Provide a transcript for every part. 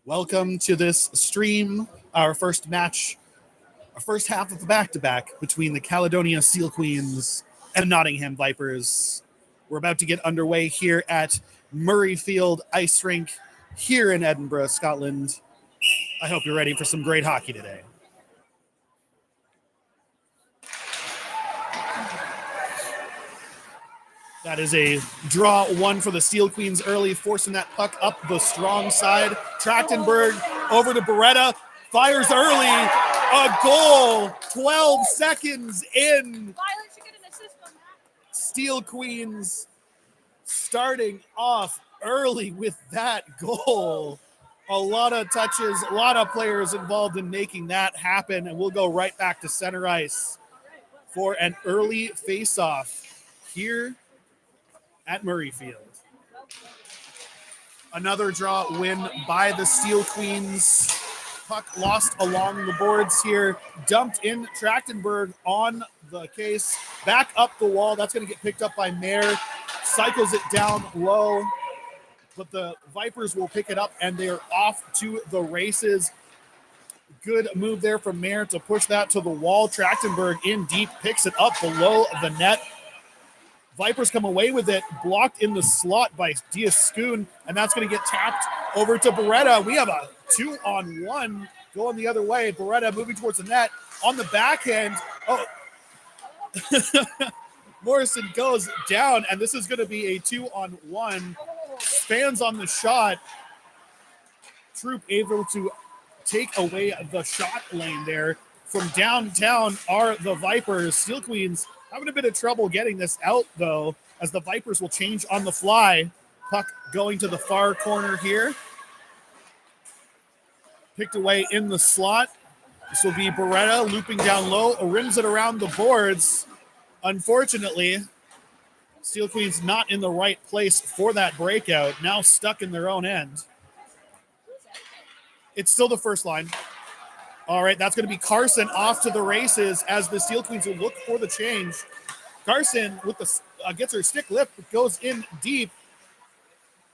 Welcome to this stream, our first match, our first half of the back-to-back between the Caledonia Seal Queens and Nottingham Vipers. We're about to get underway here at Murrayfield Ice Rink here in Edinburgh, Scotland. I hope you're ready for some great hockey today. That is a draw one for the Steel Queens early, forcing that puck up the strong side. Trachtenberg over to Beretta, fires early, a goal, 12 seconds in. Steel Queens starting off early with that goal. A lot of touches, a lot of players involved in making that happen, and we'll go right back to center ice for an early face-off here at Murrayfield. Another draw win by the Steel Queens. Puck lost along the boards here. Dumped in Trachtenberg on the case. Back up the wall. That's going to get picked up by Mayer. Cycles it down low. But the Vipers will pick it up, and they're off to the races. Good move there from Mayer to push that to the wall. Trachtenberg in deep, picks it up below the net. Vipers come away with it, blocked in the slot by Diascoon, and that's going to get tapped over to Beretta. We have a 2-on-1 going the other way. Beretta moving towards the net on the backhand. Oh, Morrison goes down, and this is going to be a 2-on-1. Spans on the shot. Troop able to take away the shot lane there. From downtown are the Vipers. Steel Queens having a bit of trouble getting this out, though, as the Vipers will change on the fly. Puck going to the far corner here. Picked away in the slot. This will be Beretta looping down low, rims it around the boards. Unfortunately, Steel Queens not in the right place for that breakout, now stuck in their own end. It's still the first line. All right, that's going to be Carson off to the races as the Steel Queens will look for the change. Carson with the gets her stick lift, goes in deep,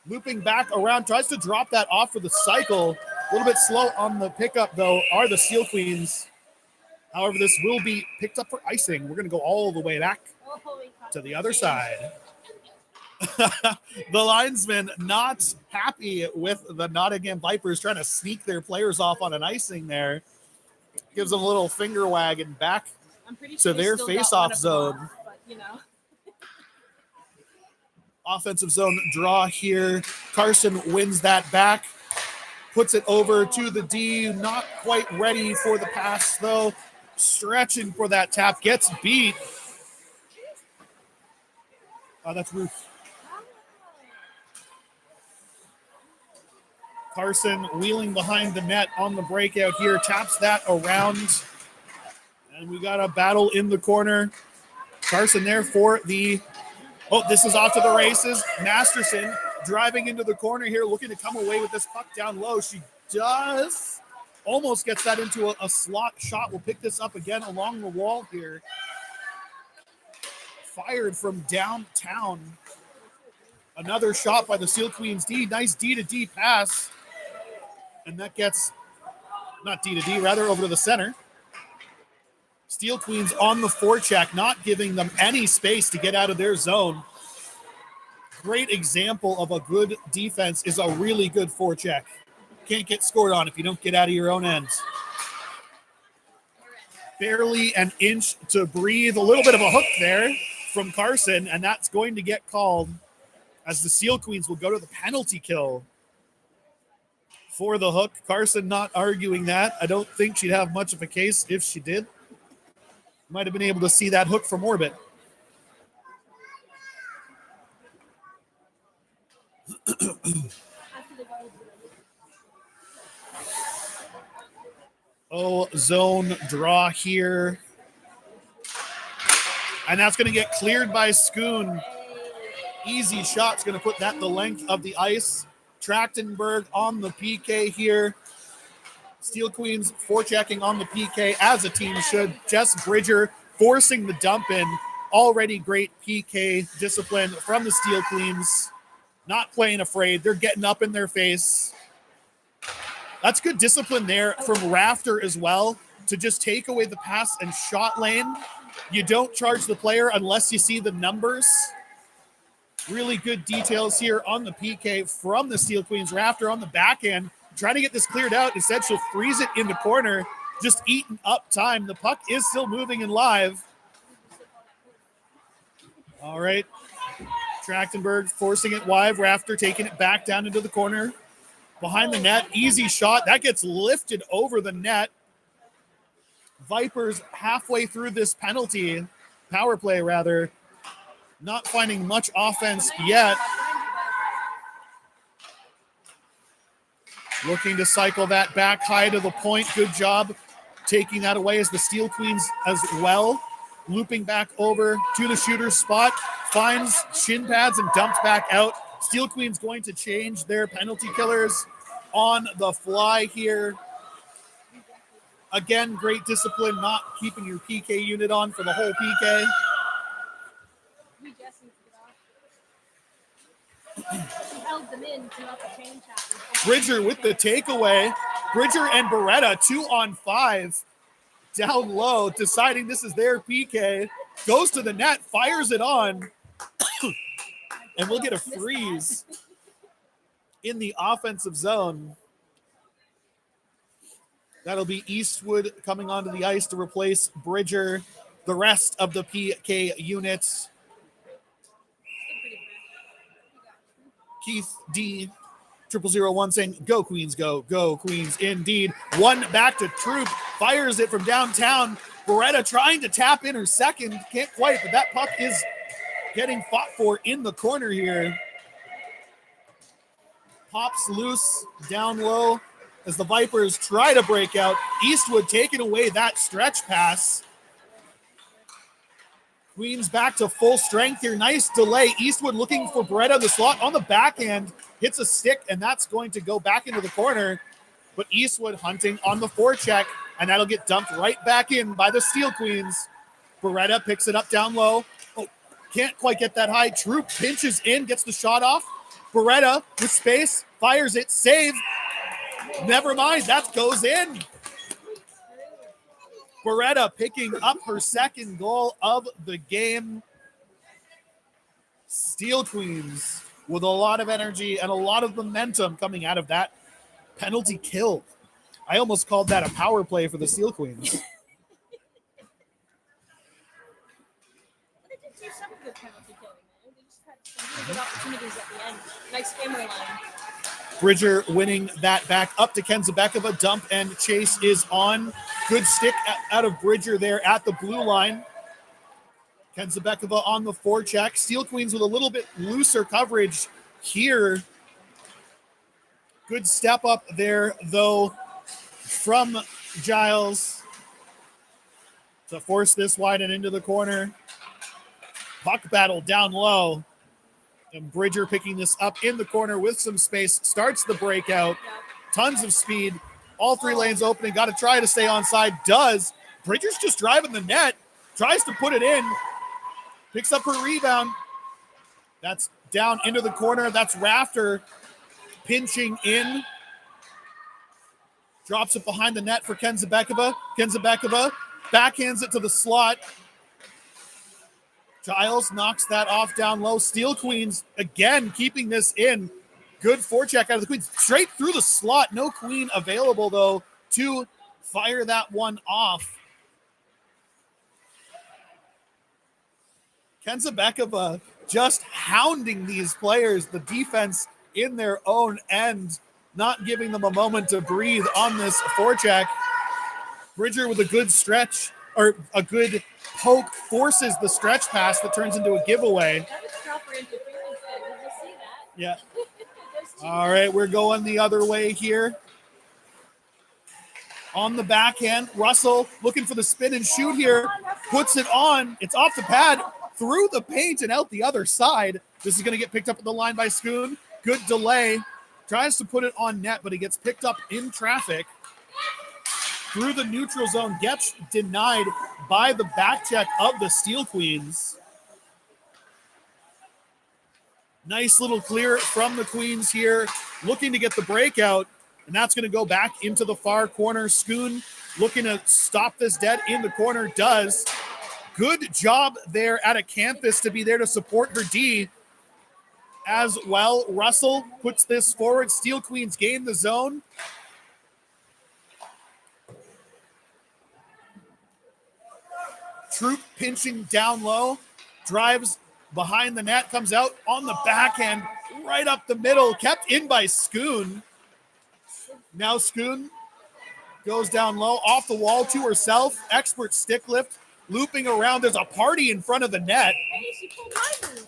looping back around, tries to drop that off for the cycle. A little bit slow on the pickup, though, are the Steel Queens. However, this will be picked up for icing. We're going to go all the way back to the other side. The linesman not happy with the Nottingham Vipers trying to sneak their players off on an icing there. Gives them a little finger wagging back to their face-off zone. But, you know. Offensive zone draw here. Carson wins that back. Puts it over to the D. Not quite ready for the pass, though. Stretching for that tap. Gets beat. That's Ruth. Carson wheeling behind the net on the breakout here. Taps that around. And we got a battle in the corner. Carson there for the... Oh, this is off to the races. Masterson driving into the corner here, looking to come away with this puck down low. She does. Almost gets that into a slot shot. We'll pick this up again along the wall here. Fired from downtown. Another shot by the Steel Queens D. Nice D-to-D pass. And that gets, not D-to-D, rather over to the center. Steel Queens on the forecheck, not giving them any space to get out of their zone. Great example of a good defense is a really good forecheck. Can't get scored on if you don't get out of your own end. Barely an inch to breathe. A little bit of a hook there from Carson, and that's going to get called as the Steel Queens will go to the penalty kill for the hook. Carson not arguing that. I don't think she'd have much of a case if she did. Might have been able to see that hook from orbit. Oh, zone draw here. And that's going to get cleared by Schoon. Easy shot's going to put that the length of the ice. Trachtenberg on the PK here. Steel Queens forechecking on the PK as a team should. Jess Bridger forcing the dump in. Already great PK discipline from the Steel Queens. Not playing afraid. They're getting up in their face. That's good discipline there from Rafter as well to just take away the pass and shot lane. You don't charge the player unless you see the numbers. Really good details here on the PK from the Steel Queens. Rafter on the back end, trying to get this cleared out. Instead, she'll freeze it in the corner, just eating up time. The puck is still moving and live. All right. Trachtenberg forcing it wide. Rafter taking it back down into the corner. Behind the net, easy shot. That gets lifted over the net. Vipers halfway through this penalty, power play rather, not finding much offense yet. Looking to cycle that back high to the point. Good job taking that away as the Steel Queens as well. Looping back over to the shooter's spot. Finds shin pads and dumps back out. Steel Queens going to change their penalty killers on the fly here. Again, great discipline, not keeping your PK unit on for the whole PK. Bridger with the takeaway. Bridger and Beretta 2-on-5 down low, deciding this is their PK. Goes to the net, fires it on, and we'll get a freeze in the offensive zone. That'll be Eastwood coming onto the ice to replace Bridger. The rest of the PK units. Keith D. 0001 saying, go Queens, go Queens, indeed. One back to Troop, fires it from downtown. Beretta trying to tap in her second, can't quite, but that puck is getting fought for in the corner here. Pops loose, down low, as the Vipers try to break out. Eastwood taking away that stretch pass. Queens back to full strength here. Nice delay. Eastwood looking for Beretta. The slot on the backhand hits a stick, and that's going to go back into the corner. But Eastwood hunting on the forecheck, and that'll get dumped right back in by the Steel Queens. Beretta picks it up down low. Oh, can't quite get that high. Troop pinches in, gets the shot off. Beretta with space, fires it, save. Never mind, that goes in. Beretta picking up her second goal of the game. Steel Queens with a lot of energy and a lot of momentum coming out of that penalty kill. I almost called that a power play for the Steel Queens. They did do some good penalty killing, man. They just had some really good opportunities at the end. Nice camera line. Bridger winning that back up to Kenzabekova. Dump and chase is on. Good stick out of Bridger there at the blue line. Kenzabekova on the forecheck. Steel Queens with a little bit looser coverage here. Good step up there, though, from Giles to force this wide and into the corner. Puck battle down low. And Bridger picking this up in the corner with some space. Starts the breakout. Tons of speed. All three lanes opening. Got to try to stay onside. Does. Bridger's just driving the net. Tries to put it in. Picks up her rebound. That's down into the corner. That's Rafter pinching in. Drops it behind the net for Kenzabekova. Kenzabekova backhands it to the slot. Giles knocks that off down low. Steel Queens again keeping this in. Good forecheck out of the Queens. Straight through the slot. No Queen available, though, to fire that one off. Kenzabekova just hounding these players. The defense in their own end, not giving them a moment to breathe on this forecheck. Bridger with a good stretch, or a good poke, forces the stretch pass that turns into a giveaway. That was proper interference there. Did you see that? Yeah. All right, we're going the other way here. On the backhand, Russell looking for the spin and shoot here. Puts it on. It's off the pad, through the paint and out the other side. This is going to get picked up at the line by Schoon. Good delay. Tries to put it on net, but he gets picked up in traffic. Through the neutral zone, gets denied by the back check of the Steel Queens. Nice little clear from the Queens here, looking to get the breakout. And that's going to go back into the far corner. Schoon looking to stop this dead in the corner. Does. Good job there at a campus to be there to support her D as well. Russell puts this forward. Steel Queens gain the zone. Troop pinching down low. Drives behind the net. Comes out on the backhand. Right up the middle. Kept in by Schoon. Now Schoon goes down low. Off the wall to herself. Expert stick lift. Looping around. There's a party in front of the net. Hey, she pulled my move.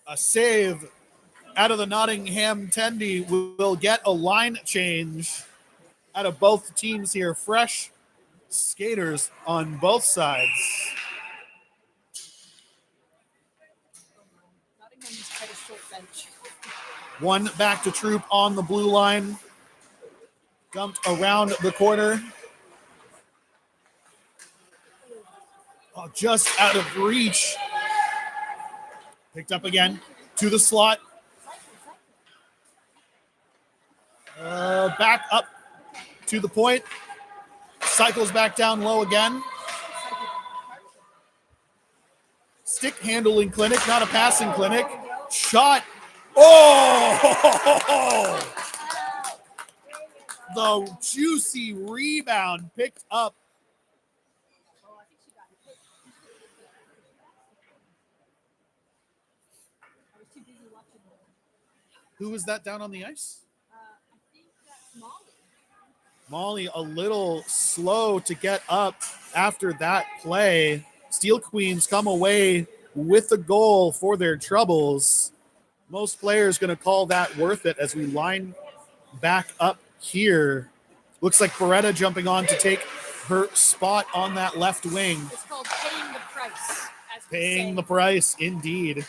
A save out of the Nottingham Tendy will get a line change out of both teams here. Fresh skaters on both sides. Nottingham's quite a short bench. One back to Troop on the blue line. Dumped around the corner. Oh, just out of reach. Picked up again to the slot. Back up to the point. Cycles back down low again. Stick handling clinic, not a passing clinic. Shot. Oh! The juicy rebound picked up. Who was that down on the ice? I think that's Molly. Molly a little slow to get up after that play. Steel Queens come away with a goal for their troubles. Most players going to call that worth it as we line back up here. Looks like Beretta jumping on to take her spot on that left wing. It's called paying the price. As we Paying say. the price, indeed.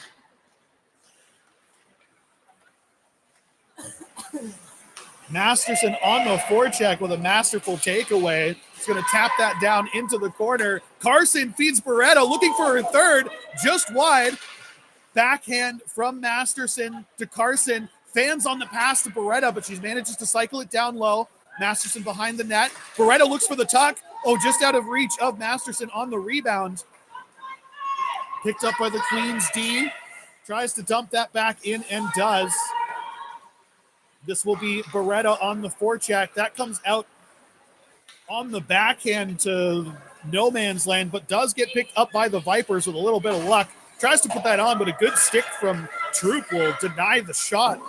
Masterson on the forecheck with a masterful takeaway. He's going to tap that down into the corner. Carson feeds Beretta, looking for her third, just wide. Backhand from Masterson to Carson. Fans on the pass to Beretta, but she manages to cycle it down low. Masterson behind the net. Beretta looks for the tuck. Oh, just out of reach of Masterson on the rebound. Picked up by the Queens D. Tries to dump that back in and does. This will be Beretta on the forecheck. That comes out on the backhand to no man's land, but does get picked up by the Vipers with a little bit of luck. Tries to put that on, but a good stick from Troop will deny the shot.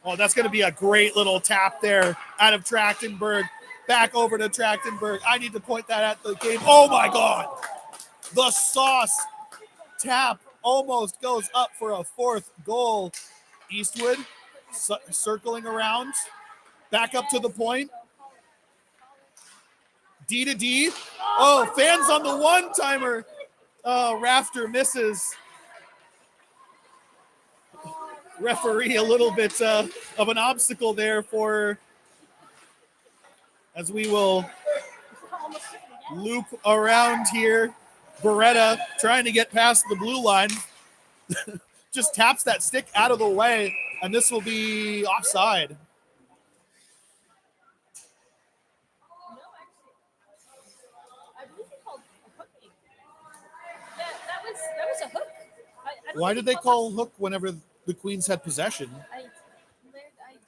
Oh, that's going to be a great little tap there out of Trachtenberg. Back over to Trachtenberg. I need to point that at the game. Oh, my God. The sauce tap almost goes up for a fourth goal. Eastwood circling around. Back up to the point. D to D. Oh, fans on the one-timer. Oh, Rafter misses. Referee a little bit of an obstacle there for, as we will loop around here. Beretta trying to get past the blue line. Just taps that stick out of the way, and this will be offside. No, actually, I believe they called a hooking. That was a hook. I don't Why think did they called call hook whenever the Queens had possession? I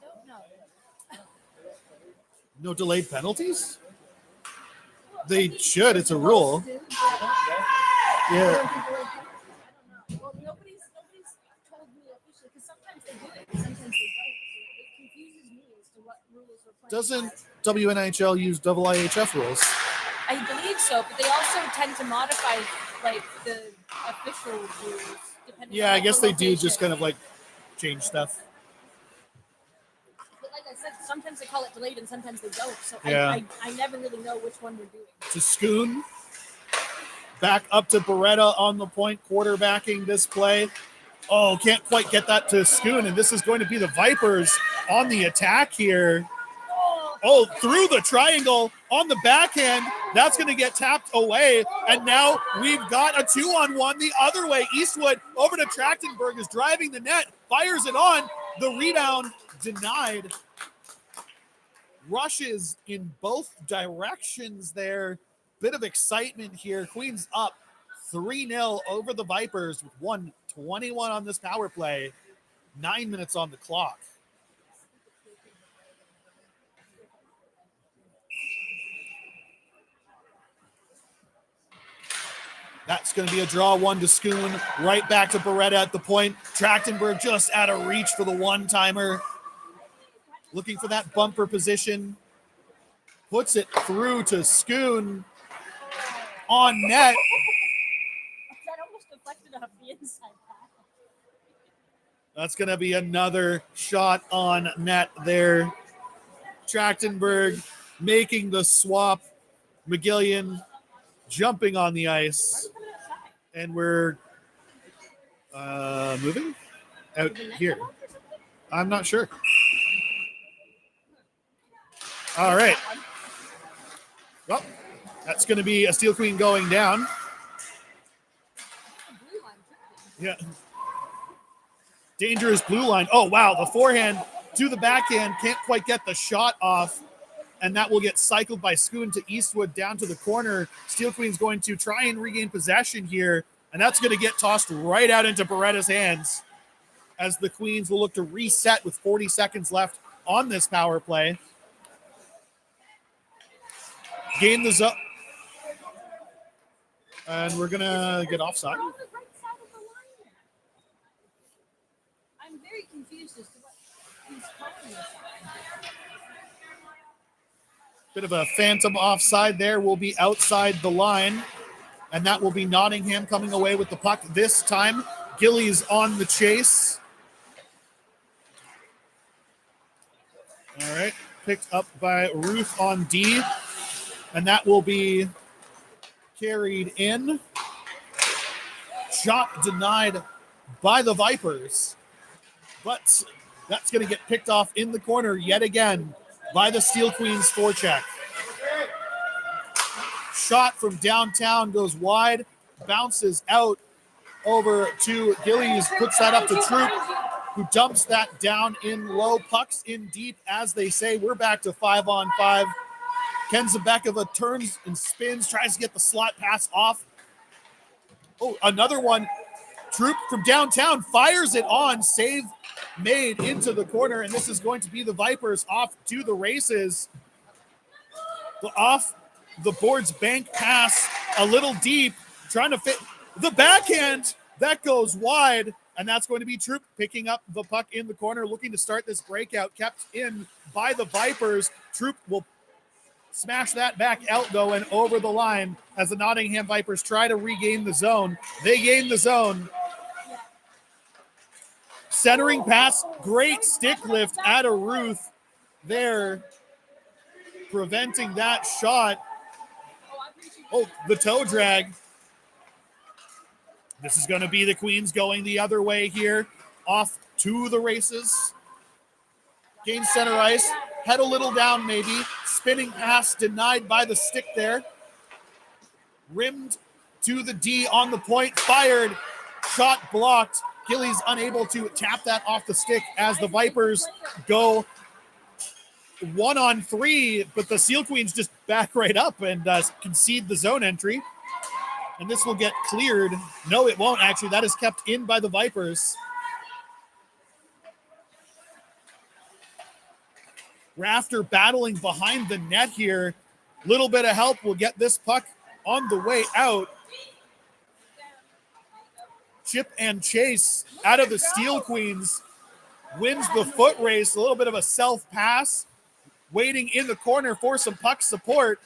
don't know. No delayed penalties? They should. It's a rule. Yeah. Well, nobody's told me officially because sometimes they do it, sometimes they don't. So it confuses me as to what rules we're playing. Doesn't WNHL use IIHF rules? I believe so, but they also tend to modify like the official rules depending. Yeah, on I guess the they do location. just kind of like change stuff. But like I said, sometimes they call it delayed and sometimes they don't. So Yeah. I never really know which one we're doing. To Schoon. Back up to Beretta on the point, quarterbacking this play. Oh, can't quite get that to Schoon, and this is going to be the Vipers on the attack here. Oh, Oh, through the triangle on the backhand. That's going to get tapped away. And now we've got a 2-on-1 the other way. Eastwood over to Trachtenberg is driving the net, fires it on. The rebound denied. Rushes in both directions there. Bit of excitement here. Queens up 3-0 over the Vipers with 1:21 on this power play. 9 minutes on the clock. That's going to be a draw one to Schoon. Right back to Beretta at the point. Trachtenberg just out of reach for the one-timer. Looking for that bumper position. Puts it through to Schoon on net. That almost deflected off the inside pass. That's going to be another shot on net there. Trachtenberg making the swap. McGillian jumping on the ice. And we're moving out here. I'm not sure. All right. Well, that's going to be a Steel Queen going down. Yeah. Dangerous blue line. Oh, wow. The forehand to the backhand. Can't quite get the shot off. And that will get cycled by Schoon to Eastwood down to the corner. Steel Queen's going to try and regain possession here. And that's going to get tossed right out into Beretta's hands as the Queens will look to reset with 40 seconds left on this power play. Gain the zone. And we're going to get offside. On the right side of the line. I'm very confused as to what he's calling this. Bit of a phantom offside there. Will be outside the line. And that will be Nottingham coming away with the puck this time. Gillies on the chase. All right. Picked up by Ruth on D. And that will be carried in. Shot denied by the Vipers. But that's going to get picked off in the corner yet again by the Steel Queens forecheck. Shot from downtown goes wide, bounces out over to Gillies, puts that up to Troop, who dumps that down in low. Pucks in deep, as they say. We're back to 5-on-5. Ken Zabekova turns and spins, tries to get the slot pass off. Oh, another one. Troop from downtown fires it on. Save made into the corner, and this is going to be the Vipers off to the races. Off the board's bank pass, a little deep, trying to fit the backhand. That goes wide, and that's going to be Troop picking up the puck in the corner, looking to start this breakout, kept in by the Vipers. Troop will smash that back out, though, and over the line as the Nottingham Vipers try to regain the zone. They gain the zone. Centering pass, great stick lift out of Ruth there, preventing that shot. Oh, the toe drag. This is going to be the Queens going the other way here, off to the races. Gain center ice, head a little down maybe. Spinning pass denied by the stick there. Rimmed to the D on the point, fired, shot blocked. Gillies unable to tap that off the stick as the Vipers go 1-on-3, but the Steel Queens just back right up and concede the zone entry. And this will get cleared. No, it won't actually. That is kept in by the Vipers. Rafter battling behind the net here. Little bit of help will get this puck on the way out. Chip and chase out of the Steel Queens. Wins the foot race. A little bit of a self pass. Waiting in the corner for some puck support.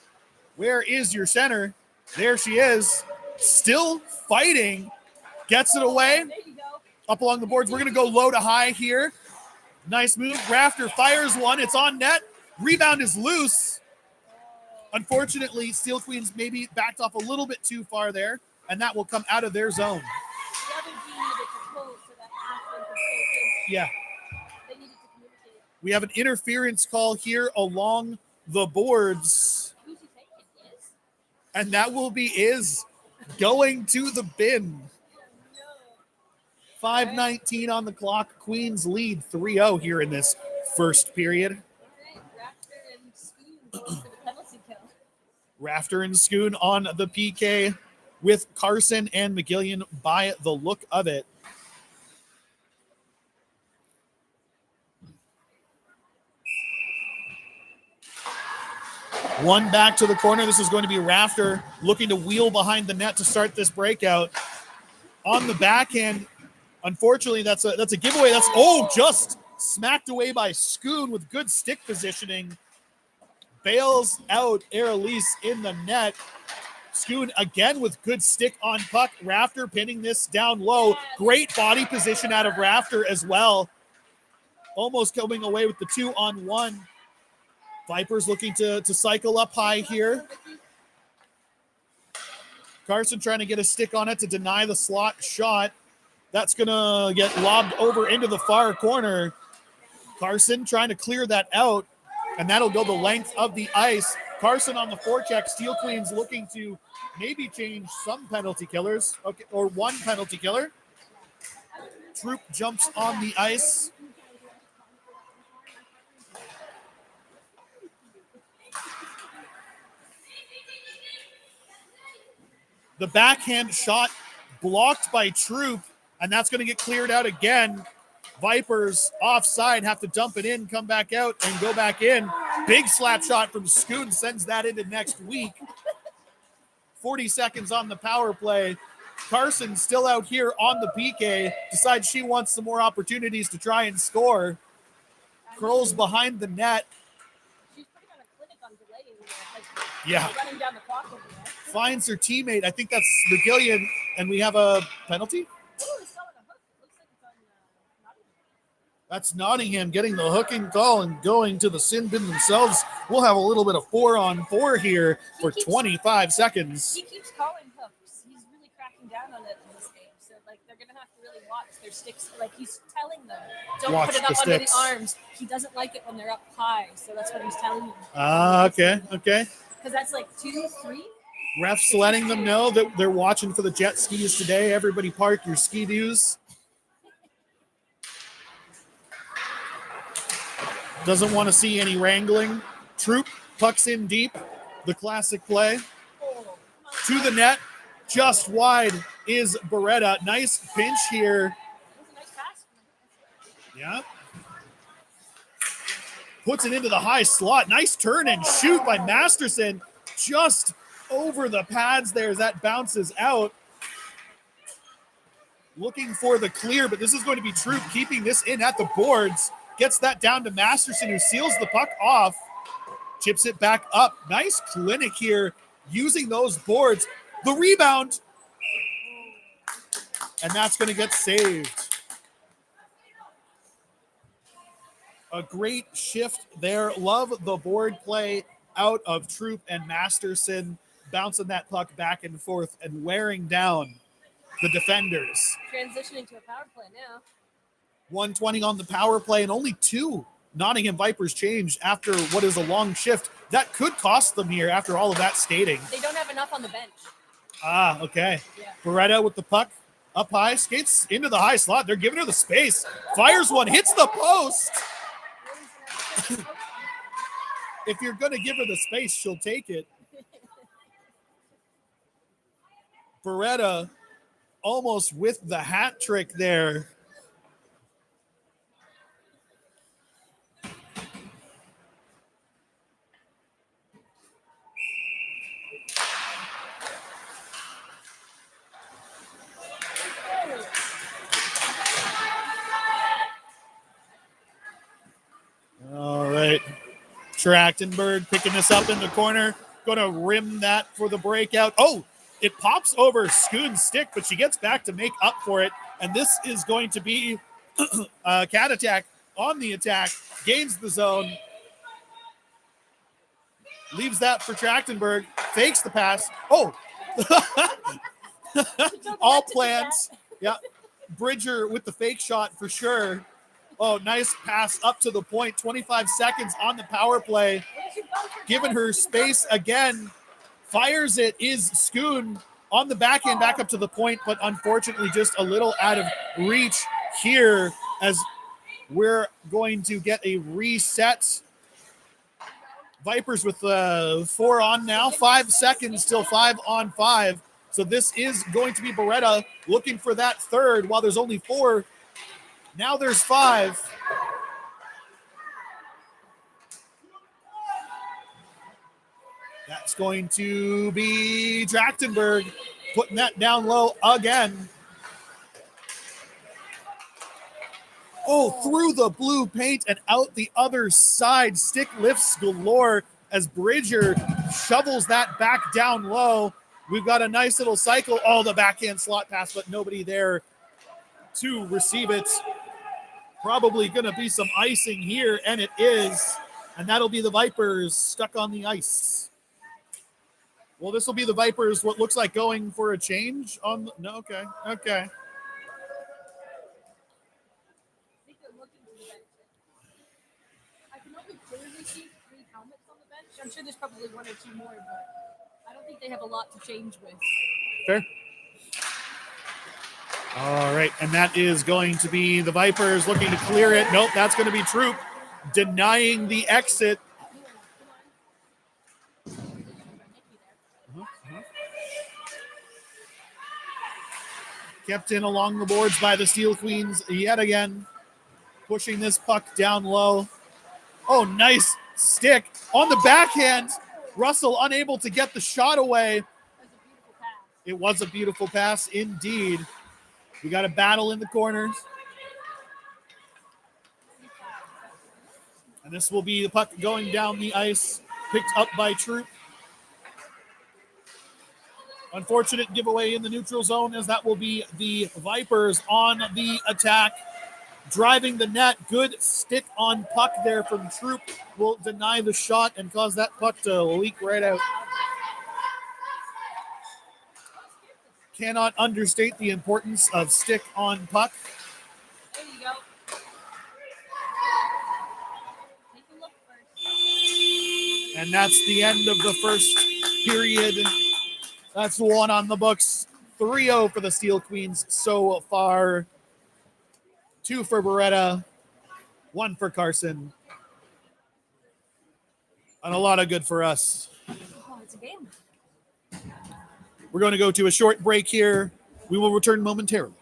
Where is your center? There she is. Still fighting. Gets it away. Up along the boards. We're going to go low to high here. Nice move. Rafter fires one. It's on net. Rebound is loose. Unfortunately, Steel Queens maybe backed off a little bit too far there, and that will come out of their zone. The other team needed to close so that Ashley could stay in. Yeah. They needed to communicate. We have an interference call here along the boards. Who's he taking? Is? And that will be is going to the bin. No. 5:19 on the clock. Queens lead 3-0 here in this first period. All right, Raptor and Spoon going for the penalty kill. Rafter and Schoon on the PK with Carson and McGillian by the look of it. One back to the corner. This is going to be Rafter looking to wheel behind the net to start this breakout. On the backhand, unfortunately, that's a giveaway. That's just smacked away by Schoon with good stick positioning. Bails out Airelise in the net. Schoon again with good stick on puck. Rafter pinning this down low. Great body position out of Rafter as well. Almost coming away with the 2-on-1. Vipers looking to cycle up high here. Carson trying to get a stick on it to deny the slot shot. That's going to get lobbed over into the far corner. Carson trying to clear that out, and that'll go the length of the ice. Carson on the forecheck. Steel Queens looking to maybe change some penalty killers, okay, or one penalty killer. Troop jumps on the ice. The backhand shot blocked by Troop, and that's going to get cleared out again. Vipers offside, have to dump it in, come back out, and go back in. Big slap shot from Schoon sends that into next week. 40 seconds on the power play. Carson still out here on the PK, decides she wants some more opportunities to try and score. Curls behind the net. She's putting on a clinic on delaying. Yeah. Running down the clock over there. Finds her teammate. I think that's McGillian, and we have a penalty. Oh, it's still on a hook. It looks like it's on Nottingham. That's Nottingham getting the hooking call and going to the sin bin themselves. We'll have a little bit of 4-on-4 here for 25 seconds. He keeps calling hooks. He's really cracking down on it in this game. So, they're going to have to really watch their sticks. He's telling them, don't Watch put it the up under the sticks. arms. He doesn't like it when they're up high. So that's what he's telling them. Okay. Because that's 2, 3. Refs letting them know that they're watching for the jet skis today. Everybody park your ski-doos. Doesn't want to see any wrangling. Troop pucks in deep. The classic play. To the net. Just wide is Beretta. Nice pinch here. That was a nice pass. Yeah. Puts it into the high slot. Nice turn and shoot by Masterson. Just over the pads there as that bounces out. Looking for the clear, but this is going to be Troop keeping this in at the boards. Gets that down to Masterson, who seals the puck off. Chips it back up. Nice clinic here using those boards. The rebound. And that's going to get saved. A great shift there. Love the board play out of Troop and Masterson, bouncing that puck back and forth and wearing down the defenders. Transitioning to a power play now. 120 on the power play, and only 2 Nottingham Vipers changed after what is a long shift. That could cost them here after all of that skating. They don't have enough on the bench. Okay. Yeah. Beretta with the puck up high, skates into the high slot. They're giving her the space. Fires one, hits the post. If you're going to give her the space, she'll take it. Beretta almost with the hat trick there. All right. Trachtenberg picking this up in the corner. Going to rim that for the breakout. Oh, it pops over Schoon's stick, but she gets back to make up for it. And this is going to be a cat attack on the attack. Gains the zone. Leaves that for Trachtenberg. Fakes the pass. Oh. All plans. Yeah. Bridger with the fake shot for sure. Oh, nice pass up to the point. 25 seconds on the power play. Giving her space again. Fires it is Schoon on the back end back up to the point, but unfortunately just a little out of reach here as we're going to get a reset. Vipers with 4 on now. 5 seconds, still 5 on 5. So this is going to be Beretta looking for that third while there's only 4. Now there's 5. That's going to be Trachtenberg putting that down low again. Oh, through the blue paint and out the other side. Stick lifts galore as Bridger shovels that back down low. We've got a nice little cycle. Oh, the backhand slot pass, but nobody there to receive it. Probably going to be some icing here, and it is. And that'll be the Vipers stuck on the ice. Well, this will be the Vipers, what looks like going for a change on the, no, okay. I think they're looking for the bench. I can only clearly see 3 helmets on the bench. I'm sure there's probably 1 or 2 more, but I don't think they have a lot to change with. Fair. All right, and that is going to be the Vipers looking to clear it. Nope, that's going to be Troop denying the exit. Kept in along the boards by the Steel Queens yet again. Pushing this puck down low. Oh, nice stick on the backhand. Russell unable to get the shot away. It was a beautiful pass indeed. We got a battle in the corners. And this will be the puck going down the ice. Picked up by Troop. Unfortunate giveaway in the neutral zone as that will be the Vipers on the attack. Driving the net. Good stick on puck there from Troop. Will deny the shot and cause that puck to leak right out. Cannot understate the importance of stick on puck. There you go. Take a look first. And that's the end of the first period. That's 1 on the books. 3-0 for the Steel Queens so far. 2 for Beretta. 1 for Carson. And a lot of good for us. Oh, it's a game. We're going to go to a short break here. We will return momentarily.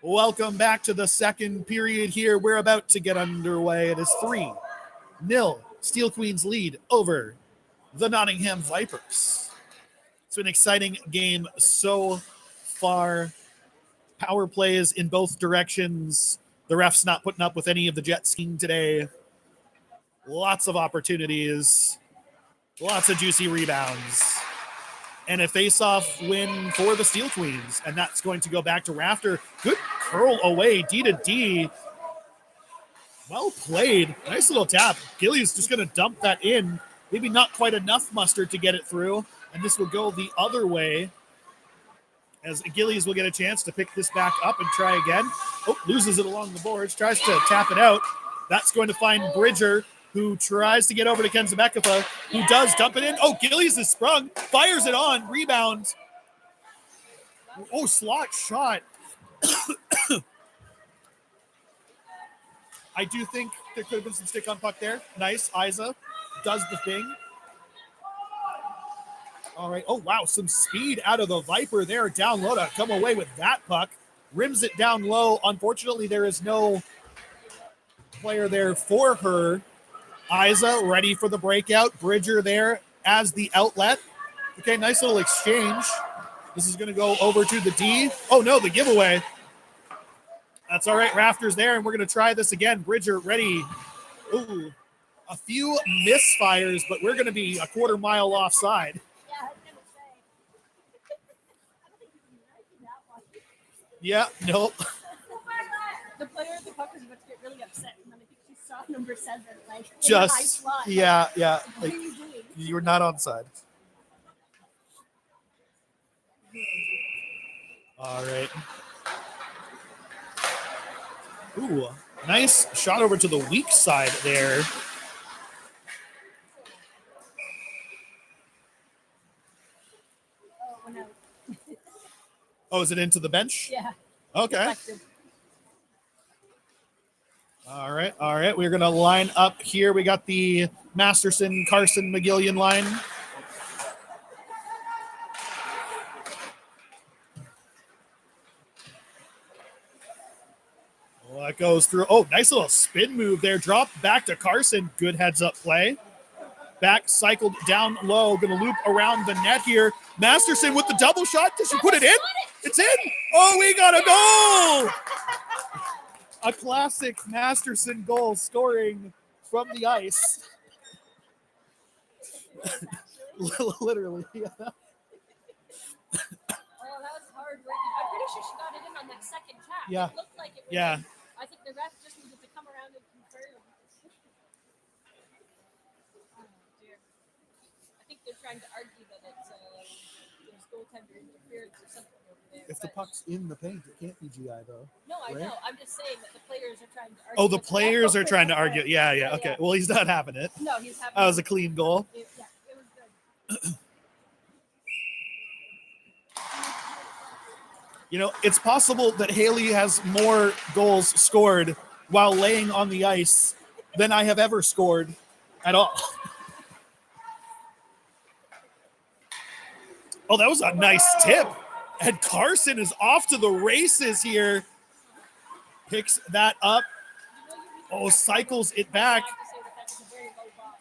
Welcome back to the second period here. We're about to get underway. It is 3-0 Steel Queens lead over the Nottingham Vipers. It's been an exciting game so far. Power plays in both directions. The refs not putting up with any of the jet skiing today. Lots of opportunities. Lots of juicy rebounds. And a face-off win for the Steel Queens. And that's going to go back to Rafter. Good curl away, D to D. Well played. Nice little tap. Gillies just going to dump that in. Maybe not quite enough mustard to get it through. And this will go the other way, as Gillies will get a chance to pick this back up and try again. Oh, loses it along the boards. Tries to tap it out. That's going to find Bridger, who tries to get over to Kenzabekova, who does dump it in. Oh, Gillies is sprung. Fires it on. Rebound. Oh, slot shot. I do think there could have been some stick on puck there. Nice. Isa does the thing. All right. Oh, wow. Some speed out of the Viper there. Down low to come away with that puck. Rims it down low. Unfortunately, there is no player there for her. Isa ready for the breakout. Bridger there as the outlet. Okay, nice little exchange. This is going to go over to the D. Oh, no, the giveaway. That's all right. Rafter's there, and we're going to try this again. Bridger ready. Ooh, a few misfires, but we're going to be a quarter mile offside. Yeah, I was gonna say. I don't think you can imagine that one. Yeah, nope. The player at the puck was about to get really upset, and then I think she saw number 7, like in the high Just, slot. yeah. What Like, are you doing? you're not onside. All right. Ooh, nice shot over to the weak side there. Oh no. Oh, is it into the bench? Yeah. Okay. Deflected. All right. We're going to line up here. We got the Masterson, Carson, McGillian line. Well, that goes through. Oh, nice little spin move there. Drop back to Carson. Good heads up play. Back cycled down low. Going to loop around the net here. Masterson with the double shot. Does she put it in? It's in. Oh, we got a goal. A classic Masterson goal, scoring from the ice. Literally. Yeah. Oh, that was hard working. I'm pretty sure she got it in on that second tap. Yeah. It looked like it was Yeah. in. I think the ref just needed to come around and confirm. Oh, dear. I think they're trying to argue that it's there's goaltender interference or something over there. If the but- puck's in the paint, it can't be GI though. No, I right? know. I'm just saying that the players are trying to argue. Oh, the with ref players are over trying to it. argue. Yeah. Okay. Well, he's not having it. No, he's having. That was a clean goal. Yeah, it was good. You know, it's possible that Haley has more goals scored while laying on the ice than I have ever scored at all. Oh, that was a nice tip. And Carson is off to the races here. Picks that up. Oh, cycles it back. I have to say that was a very low ball.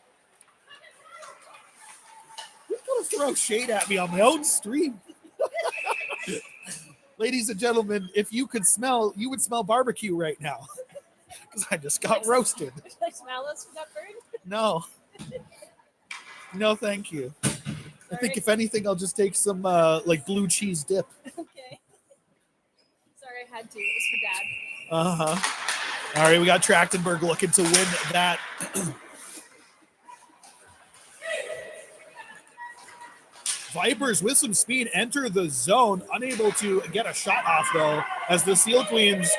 You're going to throw shade at me on my own stream. Ladies and gentlemen, if you could smell, you would smell barbecue right now. Because I just got roasted. Should I smell us got burned? No. No, thank you. I think if anything, I'll just take some like blue cheese dip. Okay. Sorry, I had to. It was for Dad. Uh-huh. All right, we got Trachtenberg looking to win that. Vipers with some speed enter the zone, unable to get a shot off though, as the Steel Queens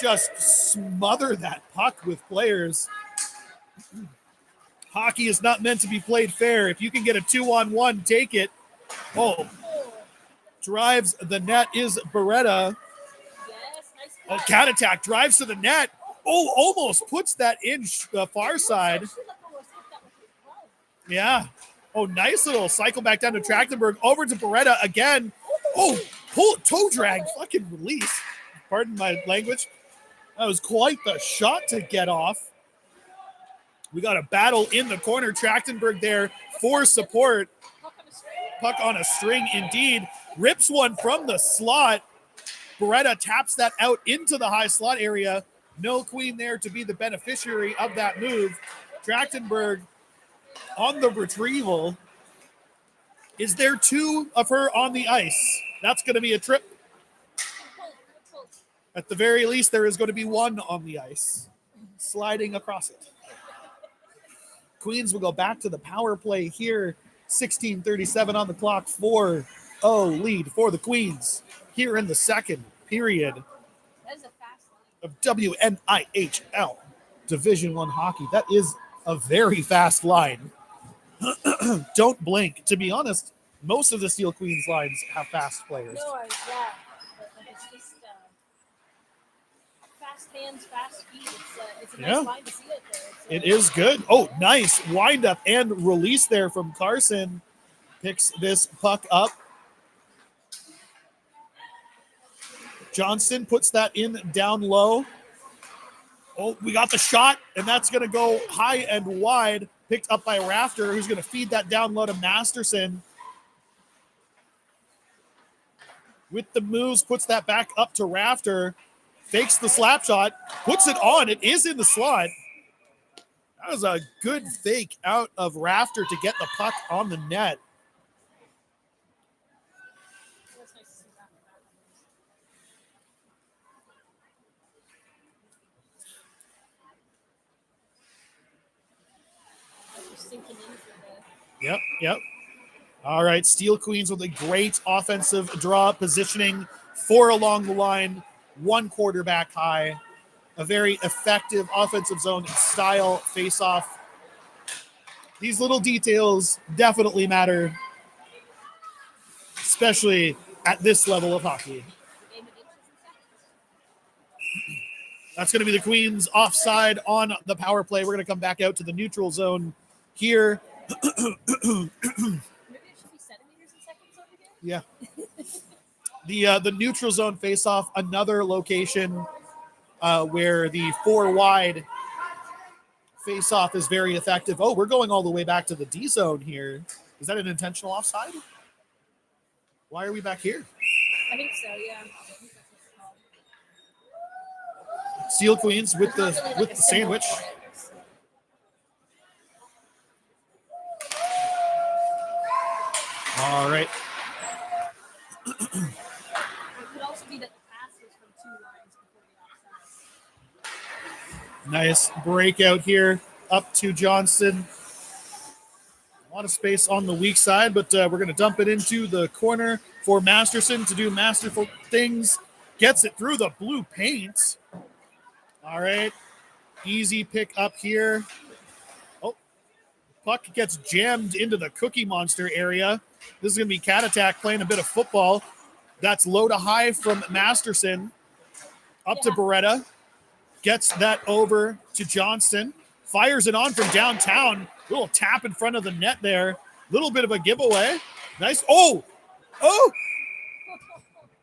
just smother that puck with players. Hockey is not meant to be played fair. If you can get a 2-on-1, take it. Oh, drives the net is Beretta. Yes, nice Oh, play. cat attack drives to the net. Oh, almost puts that in the far side. She looked almost hit that with her glove. Yeah. Oh, nice little cycle back down to Trachtenberg. Over to Beretta again. Oh, pull toe drag. Fucking release. Pardon my language. That was quite the shot to get off. We got a battle in the corner. Trachtenberg there for support. Puck on a string indeed. Rips one from the slot. Beretta taps that out into the high slot area. No queen there to be the beneficiary of that move. Trachtenberg on the retrieval. Is there two of her on the ice? That's going to be a trip. At the very least, there is going to be one on the ice, sliding across it. Queens will go back to the power play here. 16:37 on the clock. 4-0 lead for the Queens here in the second period of WNIHL Division I hockey. That is a very fast line. Don't blink. To be honest, most of the Steel Queens lines have fast players. No, yeah. But it's just fast hands, fast feet. It's a nice line to see it there. It is good. Oh, nice wind up and release there from Carson. Picks this puck up. Johnston puts that in down low. Oh, we got the shot, and that's going to go high and wide. Picked up by Rafter, who's going to feed that down low to Masterson. With the moves, puts that back up to Rafter. Fakes the slap shot, puts it on. It is in the slot. That was a good fake out of Rafter to get the puck on the net. Yep. All right, Steel Queens with a great offensive draw positioning. 4 along the line, 1 quarterback high. A very effective offensive zone style face-off. These little details definitely matter, especially at this level of hockey. That's going to be the Queens offside on the power play. We're going to come back out to the neutral zone here. Maybe it should be centimeters and seconds over here? Yeah. The neutral zone face-off, another location where the 4 wide face-off is very effective. Oh, we're going all the way back to the D zone here. Is that an intentional offside? Why are we back here? I think so, yeah. Steel Queens with the sandwich. All right. It could also be that the pass was from 2 lines before the offside. Nice breakout here up to Johnston. A lot of space on the weak side, but we're going to dump it into the corner for Masterson to do masterful things. Gets it through the blue paint. All right. Easy pick up here. Oh, puck gets jammed into the Cookie Monster area. This is going to be Cat Attack playing a bit of football. That's low to high from Masterson. Up to Beretta. Gets that over to Johnston. Fires it on from downtown. Little tap in front of the net there. Little bit of a giveaway. Nice. Oh!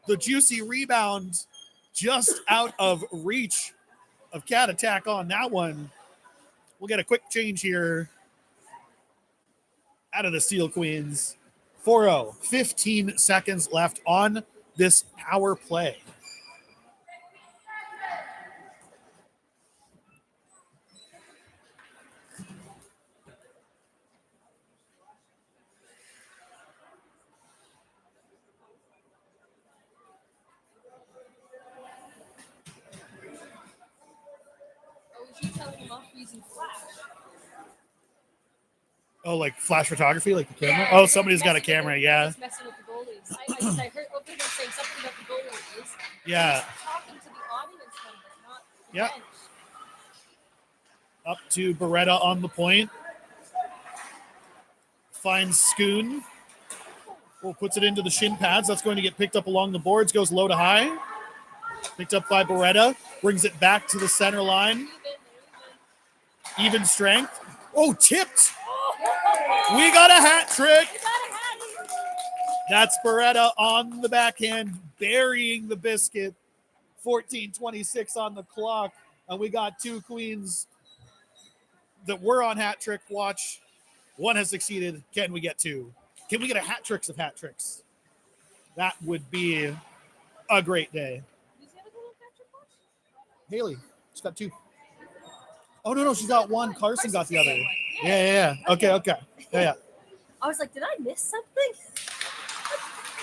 The juicy rebound just out of reach of Cat Attack on that one. We'll get a quick change here out of the Steel Queens. 4-0. 15 seconds left on this power play. Oh, like flash photography, like the camera? Oh, somebody's got a camera, yeah. Messing with the goalies. I heard overheard saying something about the goalies. Yeah. Talking to the audience member, not the Yeah. bench. Up to Beretta on the point. Finds Schoon. Well, puts it into the shin pads. That's going to get picked up along the boards. Goes low to high. Picked up by Beretta. Brings it back to the center line. Even strength. Oh, tipped. We got a hat trick. That's Beretta on the backhand, burying the biscuit. 14:26 on the clock, and we got two queens that were on hat trick watch. One has succeeded. Can we get two? Can we get a hat tricks of hat tricks? That would be a great day. Does he have a little capture watch? Haley, she's got two. Oh no, she's got one. Carson got the other. one. Yeah. Okay. Yeah. I was like, did I miss something?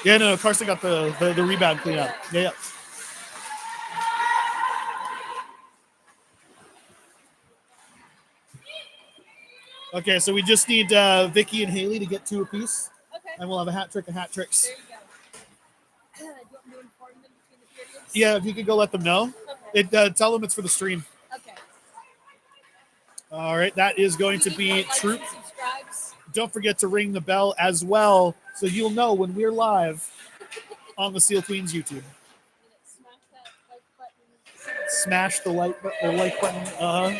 Yeah, no, Carson got the rebound cleanup. Yeah. Okay, so we just need Vicky and Haley to get two apiece, Okay. and we'll have a hat trick of hat tricks. There you go. Do you want me to inform them between the periods? Yeah, if you could go let them know. Okay. Tell them it's for the stream. Okay. All right, that is going to You be need, like, Troop. and subscribes. Don't forget to ring the bell as well, so you'll know when we're live on the Seal Queens YouTube. Smash that like button. Smash the like button. Oh, come on.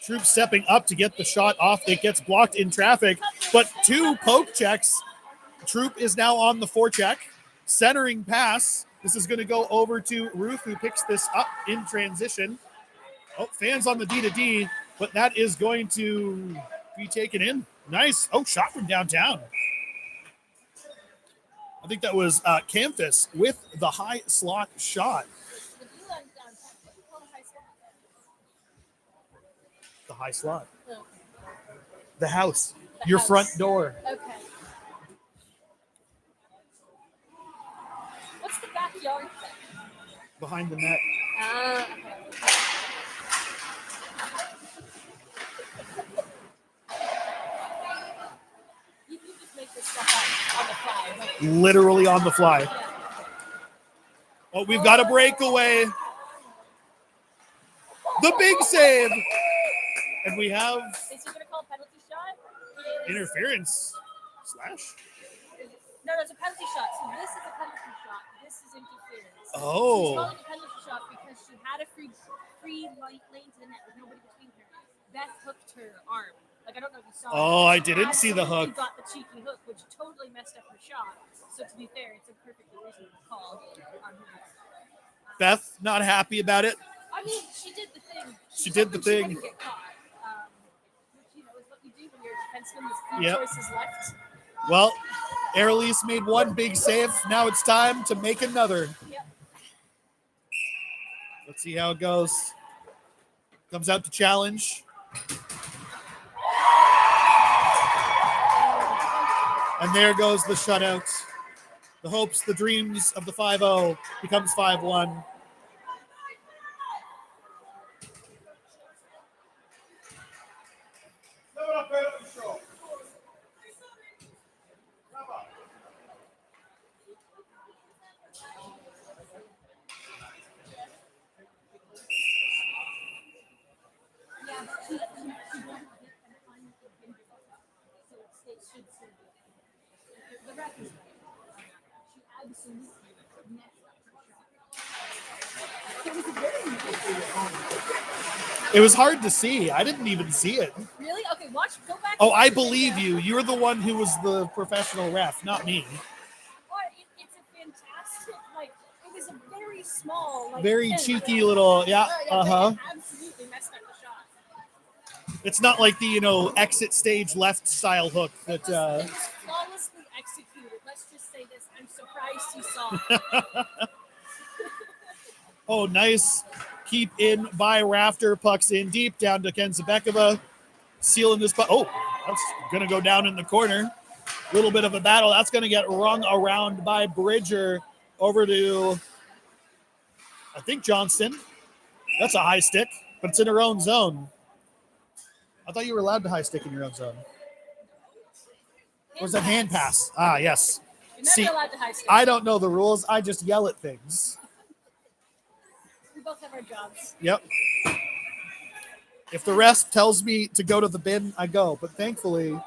Troop stepping up to get the shot off. It gets blocked in traffic, but two poke checks. Troop is now on the forecheck. Centering pass. This is going to go over to Ruth, who picks this up in transition. Oh, fans on the D2D, but that is going to be taken in. Nice. Oh, shot from downtown. I think that was Campus with the high slot shot. The high slot. Oh. The house. The Your house. front door. Okay. What's the backyard thing? Behind the net. Okay. You just make this stuff up on the fly. Like, Literally on the fly. yeah. Oh, we've got a breakaway. The big save. And we have Is he going to call a penalty shot? interference. Slash. No, it's a penalty shot. So this is a penalty shot. This is interference. She's Oh. calling a penalty shot because she had a free lane to the net with nobody between her. Beth hooked her arm. Like, I don't know if you saw Oh, it. I didn't see the hook. She got the cheeky hook, which totally messed up her shot. So to be fair, it's a perfectly reasonable call on her. Beth, not happy about it. I mean, she did the thing. She did the hoping she thing. wouldn't get caught. Which, is what you do when you're a defenseman with few Yep. choices left. Well, Airlease made one big save. Now it's time to make another. Yep. Let's see how it goes. Comes out to challenge. And there goes the shutout. The hopes, the dreams of the 5-0 becomes 5-1. The ref is right. She absolutely messed up her shot. It was hard to see. I didn't even see it. Really? Okay, watch. Go back. Oh, and I watch the believe video. you. You're the one who was the professional ref, not me. It's a fantastic, it was a very small, Very pin, cheeky little, yeah, They absolutely messed up the shot. It's not like the, exit stage left style hook that, It was flawlessly executed. Let's just say this. I'm surprised you saw it. oh, nice. Keep in by Rafter. Puck's in deep down to Ken Zabekova. Sealing this puck. Oh, that's going to go down in the corner. Little bit of a battle. That's going to get rung around by Bridger over to, I think, Johnston. That's a high stick, but it's in her own zone. I thought you were allowed to high stick in your own zone. Or is that hand pass? Ah, yes. You're never See, allowed to high stick. I don't know the rules. I just yell at things. We both have our jobs. Yep. If the ref tells me to go to the bin, I go. But thankfully,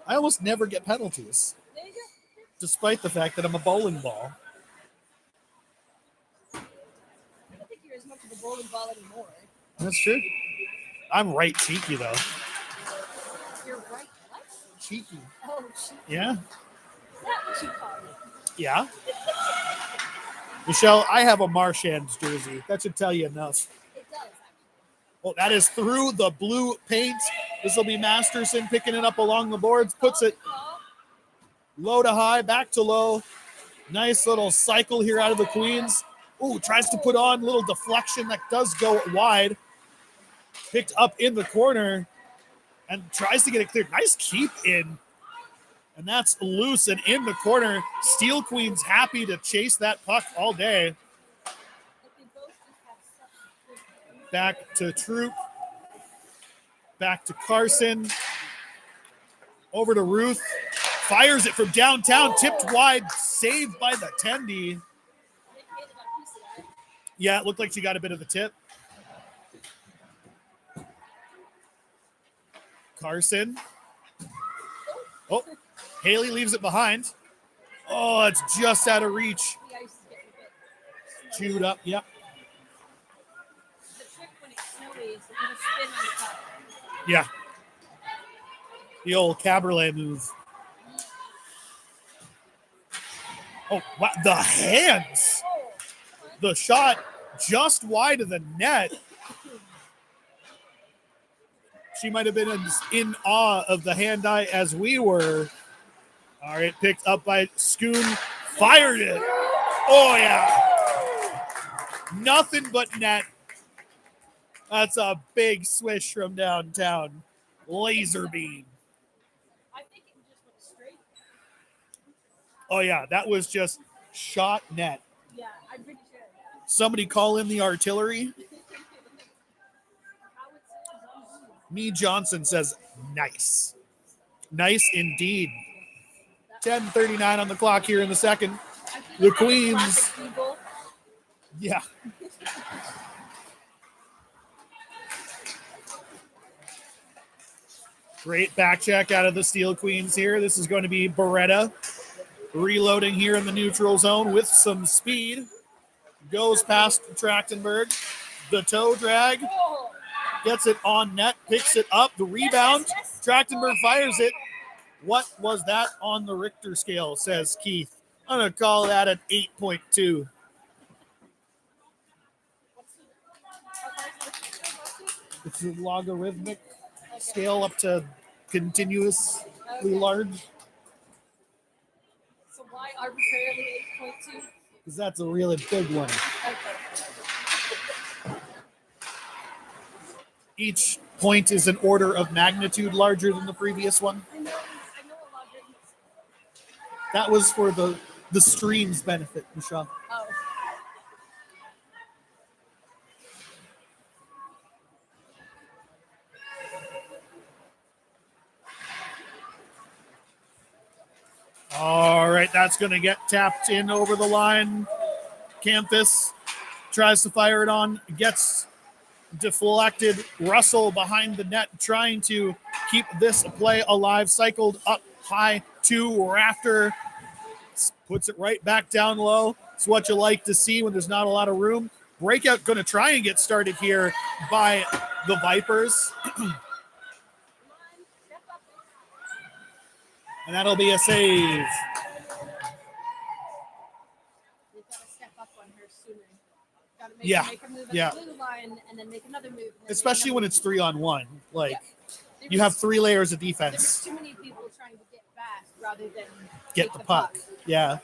I almost never get penalties, There you go. despite the fact that I'm a bowling ball. I don't think you're as much of a bowling ball anymore. That's true. I'm right cheeky, though. You're right. What? Cheeky. Oh, Ouch. Yeah. Is that what you call it? Yeah. Michelle, I have a Marchand's jersey. That should tell you enough. It does, actually. Well, that is through the blue paint. This will be Masterson picking it up along the boards, puts it low to high, back to low. Nice little cycle here out of the Queens. Ooh, tries to put on a little deflection that does go wide. Picked up in the corner and tries to get it cleared. Nice keep in. And that's loose and in the corner. Steel Queens happy to chase that puck all day. Back to Troop. Back to Carson. Over to Ruth. Fires it from downtown. Tipped wide. Saved by the Tendy. Yeah, it looked like she got a bit of the tip. Carson. Oh, Haley leaves it behind. Oh, it's just out of reach. Chewed up, yep. The trick when it's snowy is that you spin on the top. Yeah. The old cabriolet move. Oh, wow. The hands. The shot just wide of the net. She might have been in awe of the hand-eye as we were. All right, picked up by Schoon. Fired it. Oh, yeah. Nothing but net. That's a big swish from downtown. Laser beam. I think it just went straight. Oh, yeah, that was just shot net. Yeah, I'm pretty sure. Somebody call in the artillery. Me Johnson says, nice. Nice indeed. 10:39 on the clock here in the second. The Queens. Yeah. Great back check out of the Steel Queens here. This is going to be Beretta reloading here in the neutral zone with some speed. Goes past Trachtenberg. The toe drag. Gets it on net. Picks it up. The rebound. Trachtenberg fires it. What was that on the Richter scale, says Keith. I'm going to call that an 8.2. It's a logarithmic scale up to continuously large. So why arbitrarily 8.2? Because that's a really big one. Okay. Each point is an order of magnitude larger than the previous one. I know a logarithm. That was for the stream's benefit, Michelle. Oh. All right, that's going to get tapped in over the line. Campus tries to fire it on, gets deflected. Russell behind the net trying to keep this play alive. Cycled up high to Rafter. Puts it right back down low. It's what you like to see when there's not a lot of room. Breakout going to try and get started here by the Vipers. And that'll be a save. They've got to step up on her sooner. Got to make her move at the blue line and then make another move. Especially when it's 3-on-1. Like, yeah. you have 3 layers of defense. There's too many people trying to get back rather than get the puck. Yeah.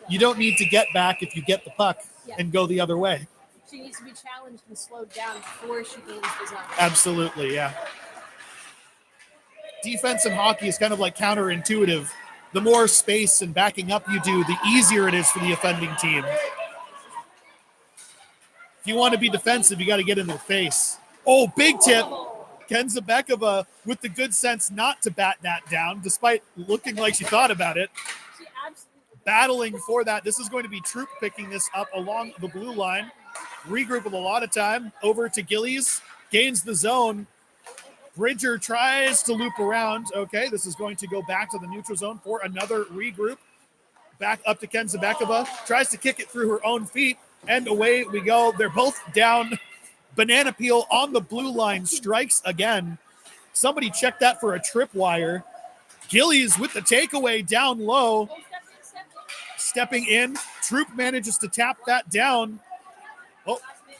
You don't need to get back if you get the puck and go the other way. She needs to be challenged and slowed down before she gains the zone. Absolutely, yeah. Defense in hockey is kind of like counterintuitive. The more space and backing up you do, the easier it is for the offending team. If you want to be defensive, you got to get in their face. Oh, big tip. Kenza Bekova with the good sense not to bat that down, despite looking like she thought about it. She absolutely Battling for that. This is going to be Troop picking this up along the blue line. Regroup with a lot of time. Over to Gillies. Gains the zone. Bridger tries to loop around. Okay, this is going to go back to the neutral zone for another regroup. Back up to Kenza Bekova. Tries to kick it through her own feet. And away we go. They're both down. Banana peel on the blue line. Strikes again. Somebody check that for a tripwire. Gillies with the takeaway down low. Oh, step in. Stepping in. Troop manages to tap that down. Oh, Last man.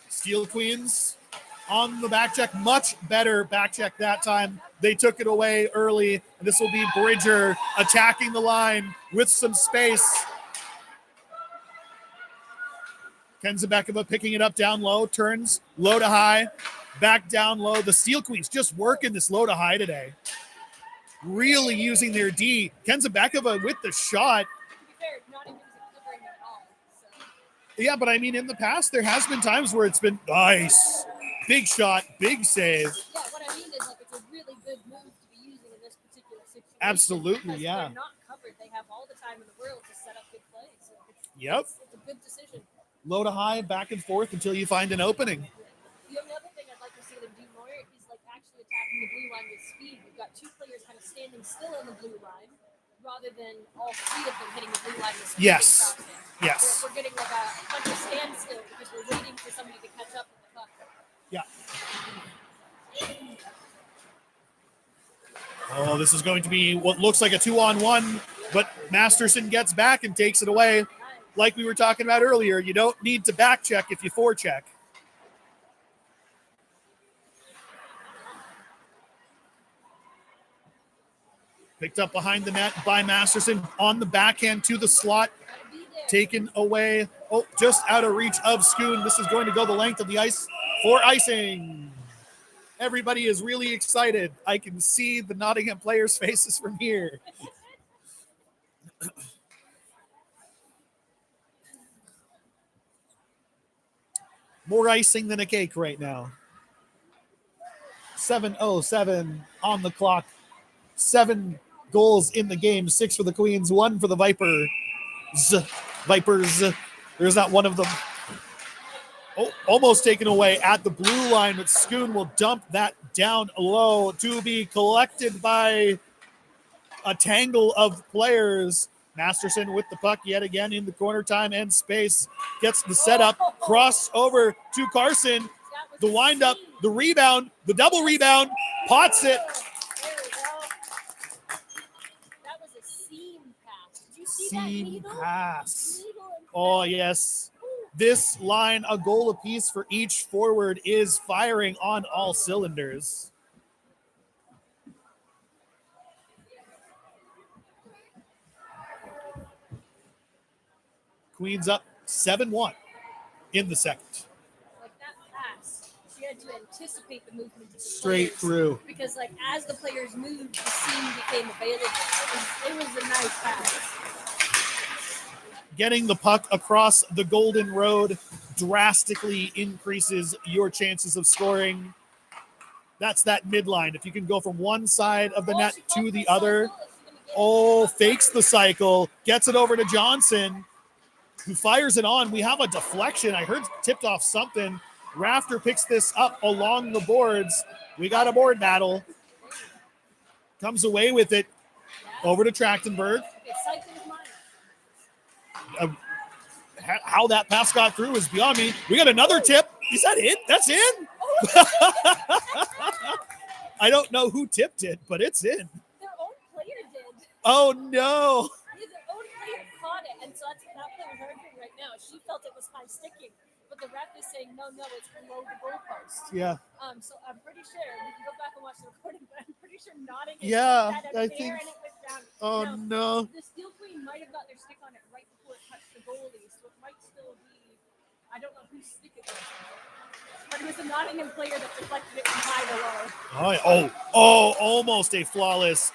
Steel Queens on the back check. Much better back check that time. They took it away early. And this will be Bridger attacking the line with some space. Kenzabekova picking it up down low. Turns low to high. Back down low. The Steel Queens just working this low to high today. Really using their D. Kenzabekova with the shot. To be fair, Nottingham isn't covering at all. So. Yeah, but I mean, in the past, there has been times where it's been nice. Big shot, big save. Yeah, what I mean is like it's a really good move to be using in this particular situation. Absolutely, because yeah. They're not covered. They have all the time in the world to set up good plays. So Yep. It's a good decision. Low to high, back and forth until you find an opening. The only other thing I'd like to see them do more is like actually attacking the blue line with speed. We've got two players kind of standing still on the blue line rather than all three of them hitting the blue line with speed. Yes. and crossing. Yes. We're getting like a bunch of standstill because we're waiting for somebody to catch up with the puck. Yeah. Oh, this is going to be what looks like a 2-on-1, but Masterson gets back and takes it away. Like we were talking about earlier, you don't need to back check if you forecheck. Picked up behind the net by Masterson on the backhand to the slot. Taken away. Oh, just out of reach of Schoon. This is going to go the length of the ice for icing. Everybody is really excited. I can see the Nottingham players' faces from here. More icing than a cake right now. 7:07 on the clock. 7 goals in the game. 6 for the Queens, 1 for the Vipers. There's not one of them. Oh, almost taken away at the blue line, but Schoon will dump that down low to be collected by a tangle of players. Masterson with the puck yet again in the corner, time and space. Gets the setup, cross over to Carson. The windup, the rebound, the double rebound, pots it. There we go. That was a seam pass. Did you see that Seam needle? pass. Needle and Oh, pass. yes. This line, a goal apiece for each forward, is firing on all cylinders. Queens up 7-1 in the second. Like that pass, she had to anticipate the movement of the Straight players, through. because like as the players moved, the seam became available. It was a nice pass. Getting the puck across the Golden Road drastically increases your chances of scoring. That's that midline. If you can go from one side of the net to the other. Oh, fakes the cycle, gets it over to Johnson, who fires it on. We have a deflection. I heard tipped off something. Rafter picks this up along the boards. We got a board battle. Comes away with it over to Trachtenberg. How that pass got through is beyond me. We got another tip. Is that it? That's in? I don't know who tipped it, but it's in. Their own player did. Oh, no. Yeah, their own player caught it, and so that's what that player is arguing right now. She felt it was high sticking, but the ref is saying, no, it's below the goalpost. Yeah. So I'm pretty sure, we can go back and watch the recording, but I'm pretty sure Nottingham Yeah, had I a think. and it went down. Oh, Now, no. the Steel Queen might have got their stick on it right before it touched the goalie, so it might still be, I don't know whose stick it was. But it was a Nottingham player that deflected it from high to low. Almost a flawless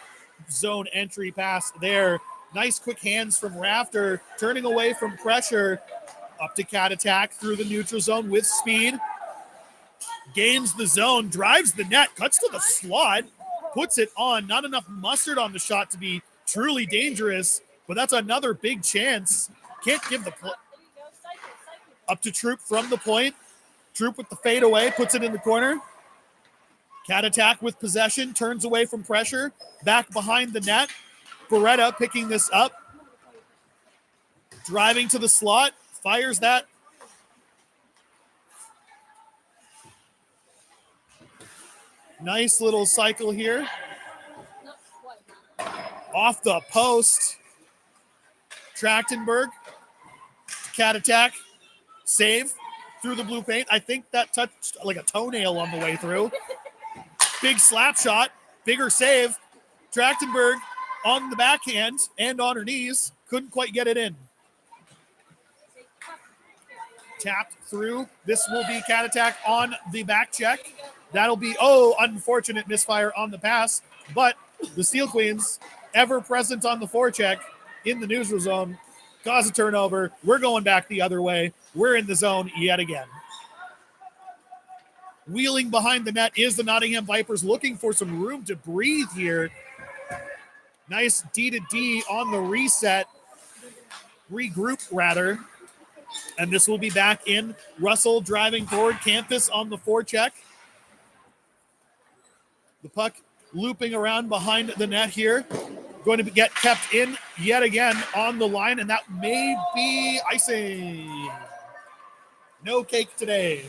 zone entry pass there. Nice quick hands from Rafter, turning away from pressure. Up to cat attack through the neutral zone with speed. Gains the zone, drives the net, cuts to the slot, puts it on. Not enough mustard on the shot to be truly dangerous, but that's another big chance. Can't give the up to Troop from the point. Troop with the fade away, puts it in the corner. Cat attack with possession, turns away from pressure, back behind the net. Beretta picking this up, driving to the slot, fires that. Nice little cycle here. Off the post. Trachtenberg. Cat attack. Save through the blue paint. I think that touched like a toenail on the way through. Big slap shot. Bigger save. Trachtenberg on the backhand and on her knees. Couldn't quite get it in. Tapped through. This will be cat attack on the back check. That'll be, unfortunate misfire on the pass. But the Steel Queens, ever present on the forecheck in the neutral zone, cause a turnover. We're going back the other way. We're in the zone yet again. Wheeling behind the net is the Nottingham Vipers, looking for some room to breathe here. Nice D-to-D on the reset. Regroup, rather. And this will be back in. Russell driving forward. Campus on the forecheck. The puck looping around behind the net here. Going to get kept in yet again on the line, and that may be icing. No cake today.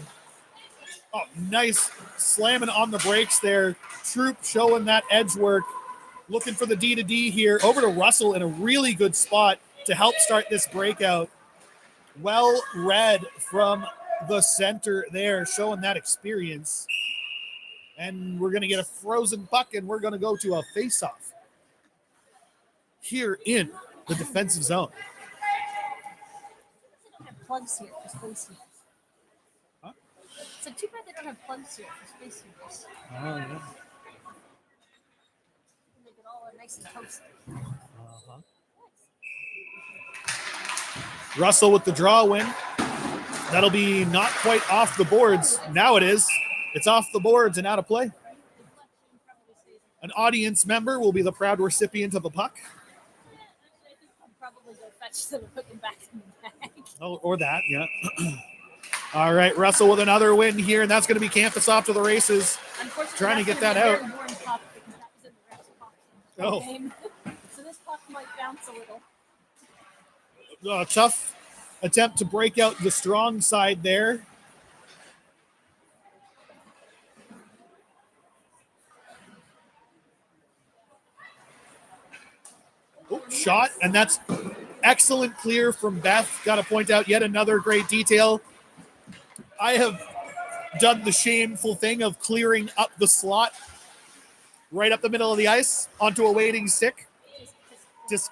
Oh, nice slamming on the brakes there. Troop showing that edge work. Looking for the D-to-D here. Over to Russell in a really good spot to help start this breakout. Well read from the center there, showing that experience. And we're going to get a frozen puck, and we're going to go to a face-off here in the defensive zone. They don't have plugs here for space heaters. Huh? It's like too bad they don't have plugs here for space heaters. Oh, yeah. Make it all nice and toasty. Uh-huh. Russell with the draw win. That'll be not quite off the boards. Now it is. It's off the boards and out of play. An audience member will be the proud recipient of the puck. I'll probably go fetch them and put them back in the bag. Oh, or that, yeah. All right, Russell with another win here, and that's going to be Campus off to the races. Trying to get that out. Oh. So this puck might bounce a little. Tough attempt to break out the strong side there. Shot, and that's excellent clear from Beth. Got to point out yet another great detail. I have done the shameful thing of clearing up the slot right up the middle of the ice onto a waiting stick. Disc.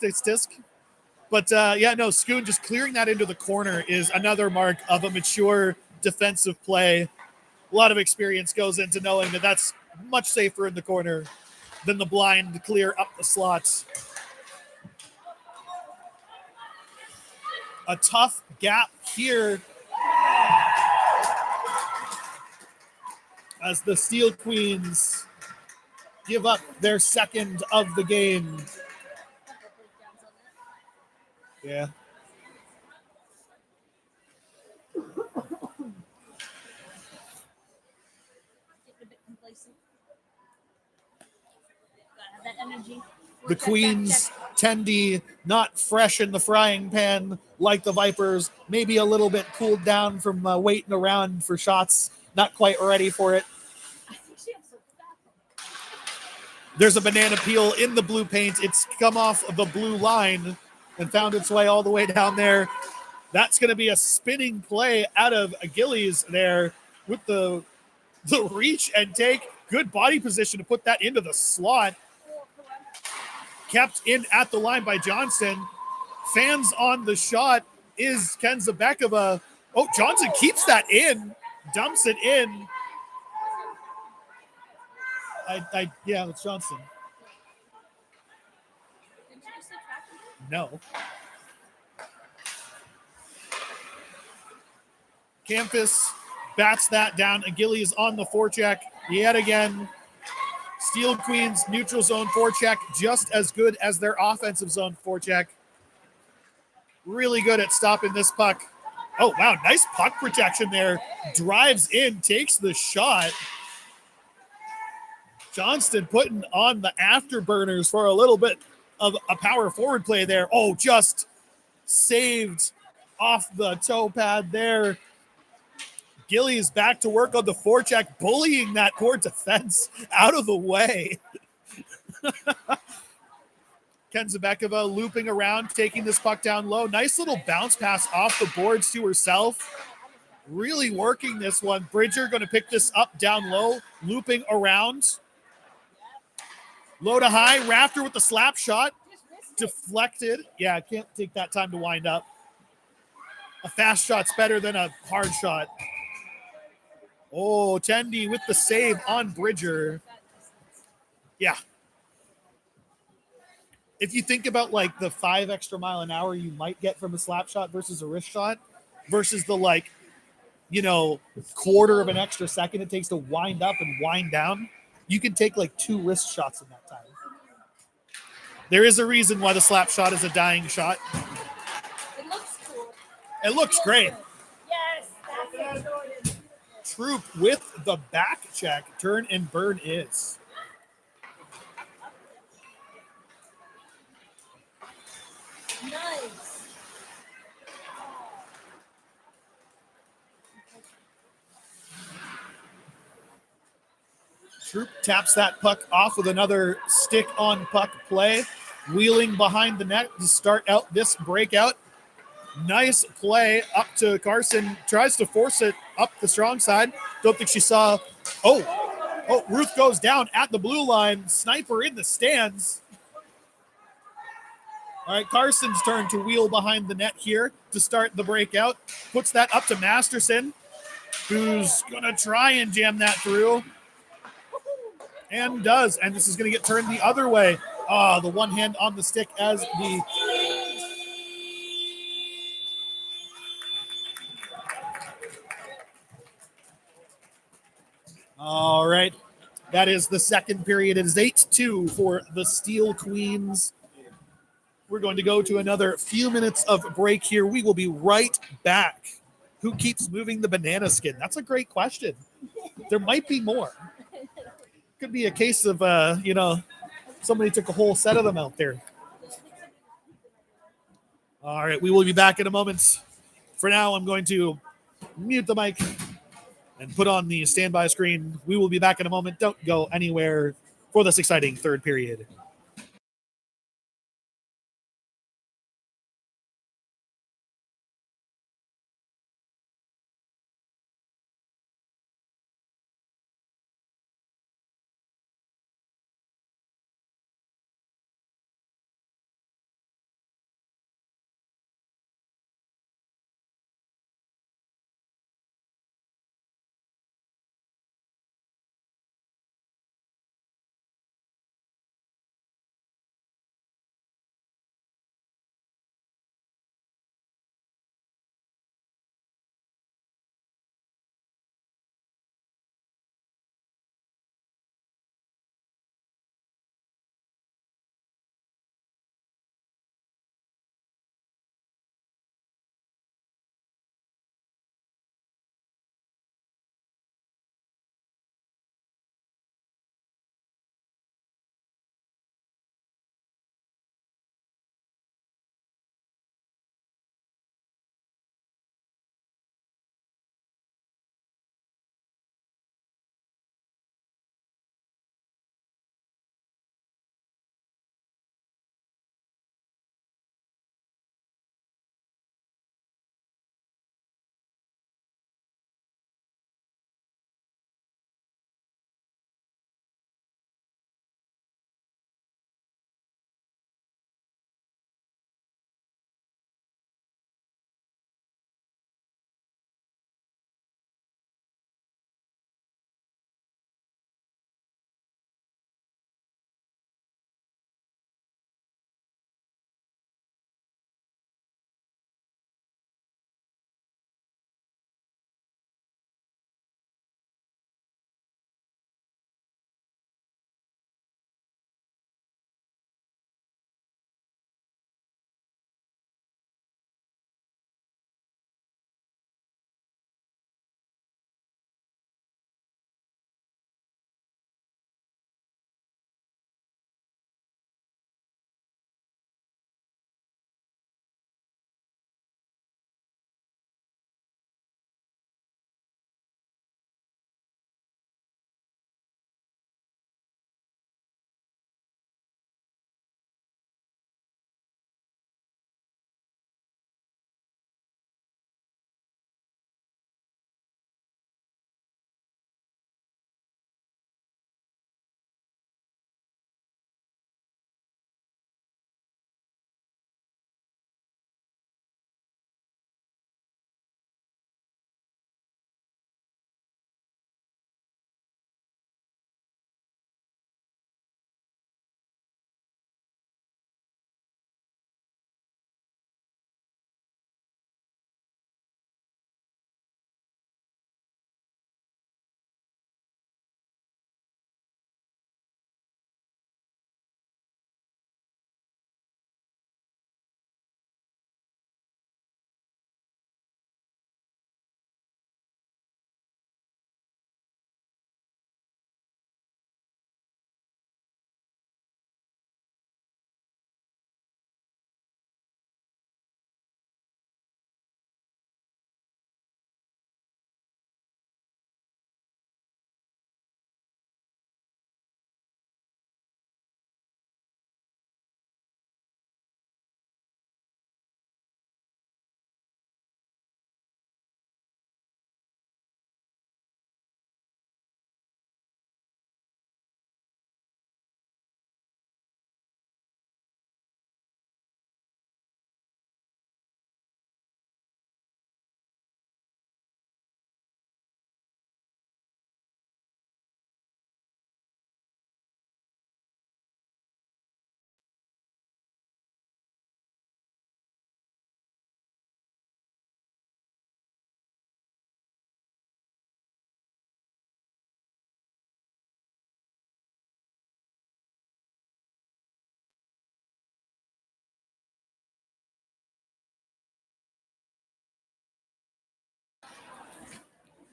But Schoon just clearing that into the corner is another mark of a mature defensive play. A lot of experience goes into knowing that that's much safer in the corner than the blind to clear up the slots. A tough gap here as the Steel Queens give up their second of the game. Yeah. Getting a bit complacent. Gotta have that energy. The Queens tendy, not fresh in the frying pan like the Vipers. Maybe a little bit cooled down from waiting around for shots. Not quite ready for it. I think she has some fat. There's a banana peel in the blue paint. It's come off the blue line and found its way all the way down there. That's going to be a spinning play out of Achilles there with the reach and take. Good body position to put that into the slot. Kept in at the line by Johnson. Fans on the shot is Ken Zabekova. Oh, Johnson keeps that in. Dumps it in. It's Johnson. Didn't you just say tracking? No. Campus bats that down. Achilles on the forecheck yet again. Steel Queens neutral zone forecheck just as good as their offensive zone forecheck. Really good at stopping this puck. Oh, wow, nice puck protection there. Drives in, takes the shot. Johnston putting on the afterburners for a little bit of a power forward play there. Oh, just saved off the toe pad there. Gillies back to work on the forecheck, bullying that poor defense out of the way. Kenzabekova looping around, taking this puck down low. Nice little bounce pass off the boards to herself. Really working this one. Bridger going to pick this up down low, looping around. Low to high. Rafter with the slap shot. Deflected. Yeah, can't take that time to wind up. A fast shot's better than a hard shot. Oh, Tendi with the save on Bridger. Yeah. If you think about like the 5 extra mile an hour you might get from a slap shot versus a wrist shot versus the like, quarter of an extra second it takes to wind up and wind down, you can take like 2 wrist shots in that time. There is a reason why the slap shot is a dying shot. It looks cool. It looks great. Yes, that's it. Troop with the back check. Turn and burn is. Nice. Troop taps that puck off with another stick on puck play. Wheeling behind the net to start out this breakout. Nice play up to Carson. Tries to force it up the strong side. Don't think she saw. Oh, Ruth goes down at the blue line. Sniper in the stands. All right, Carson's turn to wheel behind the net here to start the breakout. Puts that up to Masterson, who's going to try and jam that through. And does. And this is going to get turned the other way. The one hand on the stick as the... All right. That is the second period. It is 8-2 for the Steel Queens. We're going to go to another few minutes of break here. We will be right back. Who keeps moving the banana skin? That's a great question. There might be more. Could be a case of, somebody took a whole set of them out there. All right, we will be back in a moment. For now, I'm going to mute the mic and put on the standby screen. We will be back in a moment. Don't go anywhere for this exciting third period.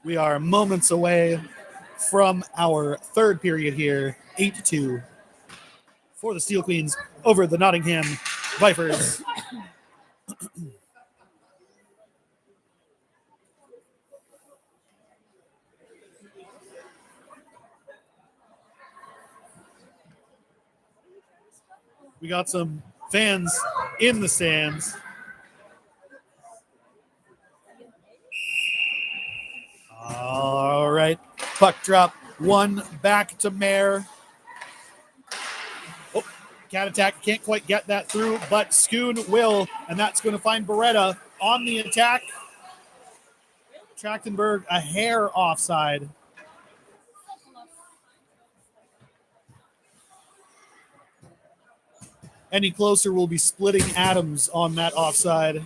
We are moments away from our third period here, 8-2 for the Steel Queens over the Nottingham Vipers. We got some fans in the stands. All right, puck drop, one back to Mare. Oh, Cat attack can't quite get that through, but Schoon will, and that's going to find Beretta on the attack. Trachtenberg a hair offside. Any closer will be splitting atoms on that offside.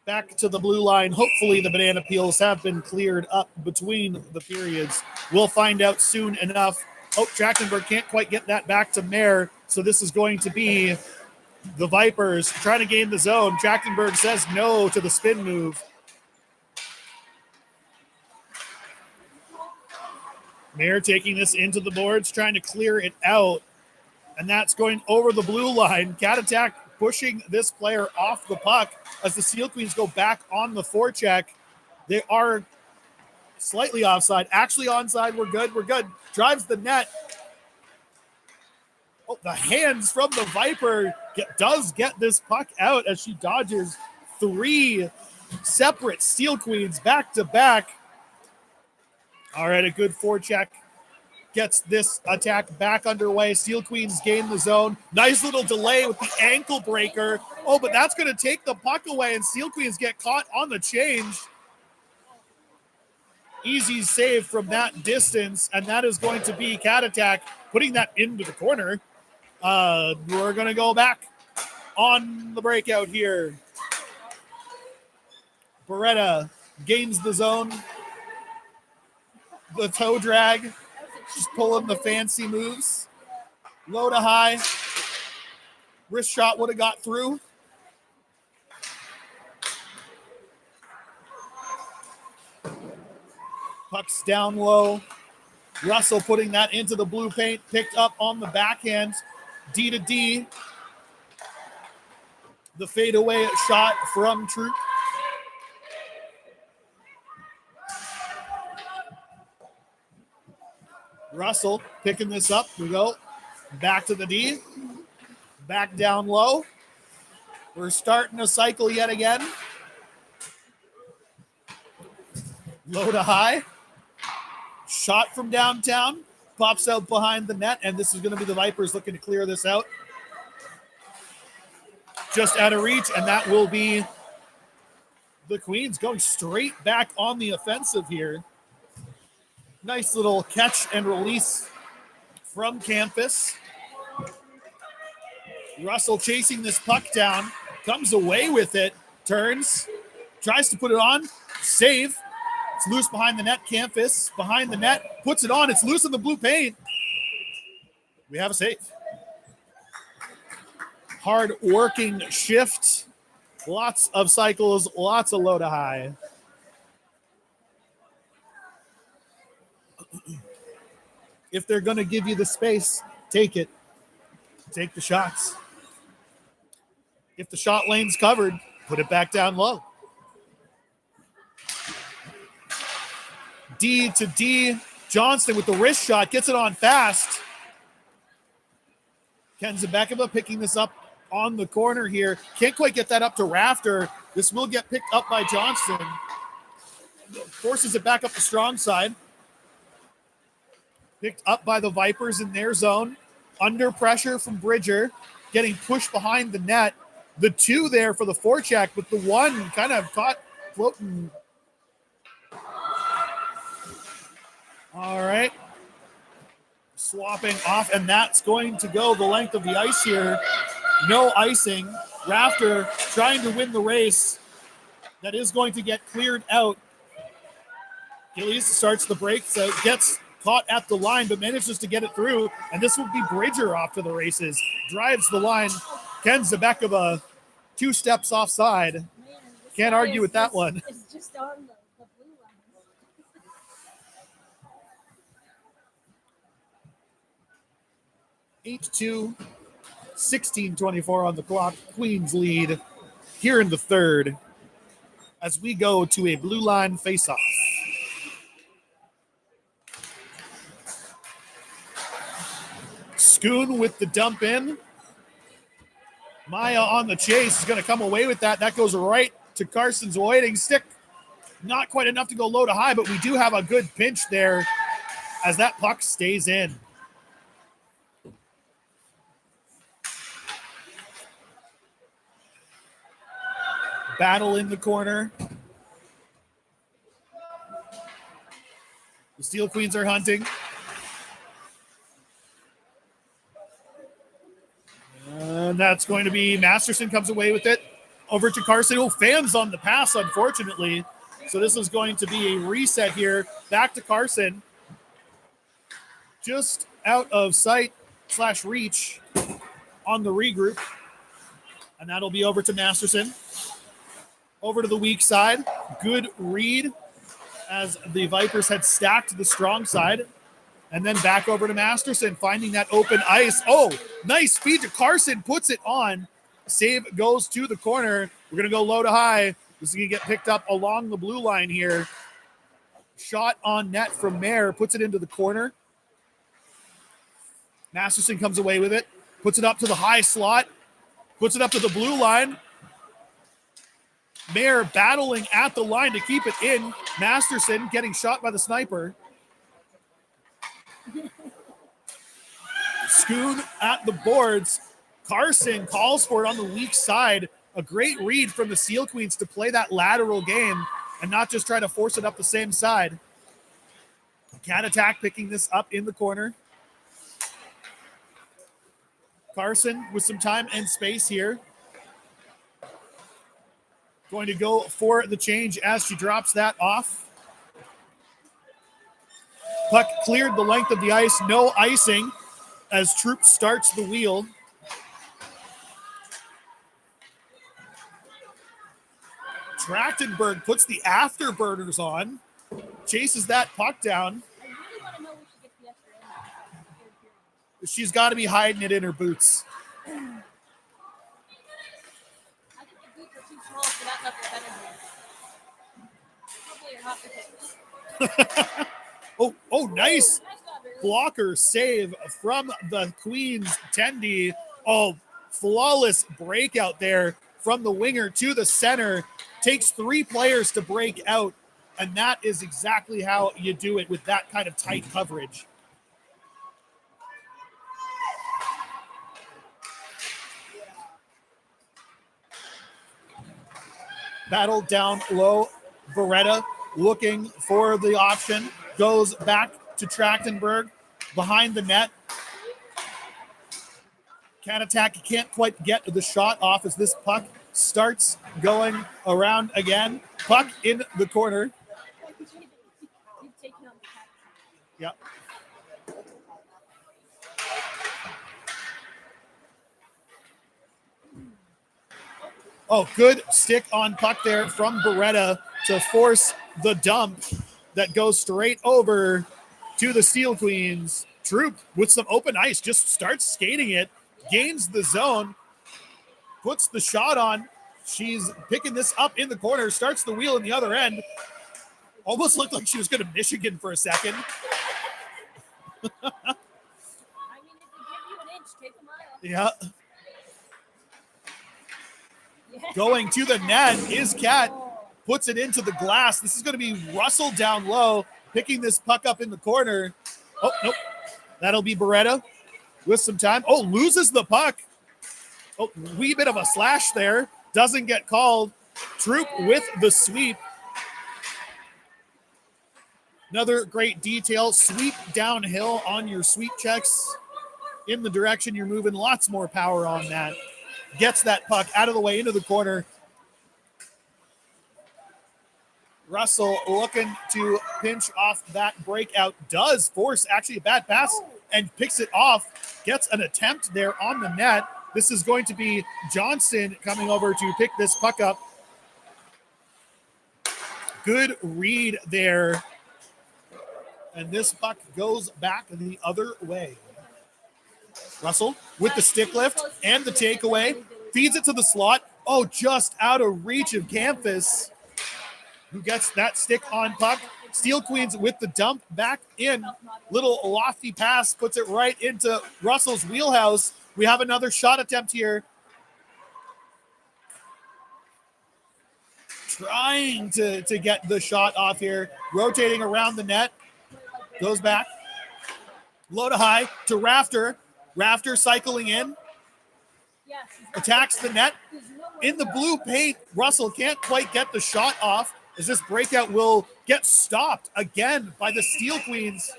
Back to the blue line. Hopefully the banana peels have been cleared up between the periods. We'll find out soon enough. Oh, Trachtenberg can't quite get that back to Mare, so this is going to be the Vipers trying to gain the zone. Trachtenberg says no to the spin move. Mare taking this into the boards, trying to clear it out. And that's going over the blue line. Cat attack pushing this player off the puck as the Steel Queens go back on the forecheck. They are slightly offside. Actually onside. We're good. We're good. Drives the net. Oh, the hands from the Viper does get this puck out as she dodges three separate Steel Queens back to back. All right, a good forecheck gets this attack back underway. Steel Queens gain the zone. Nice little delay with the ankle breaker. Oh, but that's going to take the puck away, and Steel Queens get caught on the change. Easy save from that distance, and that is going to be Cat attack putting that into the corner. We're going to go back on the breakout here. Beretta gains the zone. The toe drag. Just pulling the fancy moves. Low to high. Wrist shot would have got through. Puck's down low. Russell putting that into the blue paint. Picked up on the backhand. D to D. The fadeaway shot from Troop. Russell picking this up. We go back to the D. Back down low. We're starting a cycle yet again. Low to high. Shot from downtown. Pops out behind the net, and this is going to be the Vipers looking to clear this out. Just out of reach, and that will be the Queens going straight back on the offensive here. Nice little catch and release from Campus. Russell chasing this puck down, comes away with it, turns, tries to put it on, save. It's loose behind the net. Campus behind the net, puts it on. It's loose in the blue paint. We have a save. Hard working shift. Lots of cycles, lots of low to high. If they're going to give you the space, take it. Take the shots. If the shot lane's covered, put it back down low. D to D. Johnston with the wrist shot, gets it on fast. Ken Zabekova picking this up on the corner here. Can't quite get that up to Rafter. This will get picked up by Johnston. Forces it back up the strong side. Picked up by the Vipers in their zone. Under pressure from Bridger. Getting pushed behind the net. The two there for the forecheck, but the one kind of caught floating. All right. Swapping off, and that's going to go the length of the ice here. No icing. Rafter trying to win the race. That is going to get cleared out. Gillies starts the break, so gets caught at the line, but manages to get it through. And this will be Bridger off to the races. Drives the line. Ken Zabekova 2 steps offside. Can't argue with that one. It's just on the blue line. 8-2, 16:24 on the clock. Queens lead here in the third as we go to a blue line face-off. Schoon with the dump in. Maya on the chase is going to come away with that. That goes right to Carson's waiting stick. Not quite enough to go low to high, but we do have a good pinch there as that puck stays in. Battle in the corner. The Steel Queens are hunting. And that's going to be Masterson comes away with it. Over to Carson. Oh, fans on the pass, unfortunately. So this is going to be a reset here. Back to Carson. Just out of sight / reach on the regroup. And that'll be over to Masterson. Over to the weak side. Good read as the Vipers had stacked the strong side. And then back over to Masterson, finding that open ice. Oh, nice feed to Carson, puts it on. Save goes to the corner. We're going to go low to high. This is going to get picked up along the blue line here. Shot on net from Mayer, puts it into the corner. Masterson comes away with it, puts it up to the high slot, puts it up to the blue line. Mayer battling at the line to keep it in. Masterson getting shot by the sniper. Schoon at the boards. Carson calls for it on the weak side. A great read from the Steel Queens to play that lateral game and not just try to force it up the same side. Cat attack picking this up in the corner. Carson with some time and space here. Going to go for the change as she drops that off. Puck cleared the length of the ice. No icing as Troop starts the wheel. Trachtenberg puts the afterburners on. Chases that puck down. I really want to know where she gets the extra energy. She's got to be hiding it in her boots. I think the boots are too small for that type of energy. Probably are not the Oh, nice Nice job, Bailey. blocker save from the Queens Tendy. Oh, flawless breakout there from the winger to the center. Takes 3 players to break out, and that is exactly how you do it with that kind of tight coverage. Battle down low. Beretta looking for the option. Goes back to Trachtenberg behind the net. Cat attack can't quite get the shot off as this puck starts going around again. Puck in the corner. You've taken on the cat. Yep. Oh, good stick on puck there from Beretta to force the dump that goes straight over to the Steel Queens. Troop with some open ice just starts skating it, gains the zone, puts the shot on. She's picking this up in the corner, starts the wheel in the other end. Almost looked like she was going to Michigan for a second. I mean, if they give you an inch, take a mile. Yeah. Yeah. Going to the net is Cat. Puts it into the glass. This is going to be Russell down low, picking this puck up in the corner. Oh, nope. That'll be Beretta with some time. Oh, loses the puck. Oh, wee bit of a slash there. Doesn't get called. Troop with the sweep. Another great detail. Sweep downhill on your sweep checks in the direction you're moving. Lots more power on that. Gets that puck out of the way into the corner. Russell looking to pinch off that breakout. Does force actually a bad pass and picks it off. Gets an attempt there on the net. This is going to be Johnson coming over to pick this puck up. Good read there. And this puck goes back the other way. Russell with the stick lift and the takeaway. Feeds it to the slot. Oh, just out of reach of Campus, who gets that stick on puck. Steel Queens with the dump back in. Little lofty pass puts it right into Russell's wheelhouse. We have another shot attempt here. Trying to get the shot off here. Rotating around the net. Goes back. Low to high to Rafter. Rafter cycling in. Attacks the net. In the blue paint, Russell can't quite get the shot off, as this breakout will get stopped again by the Steel Queens,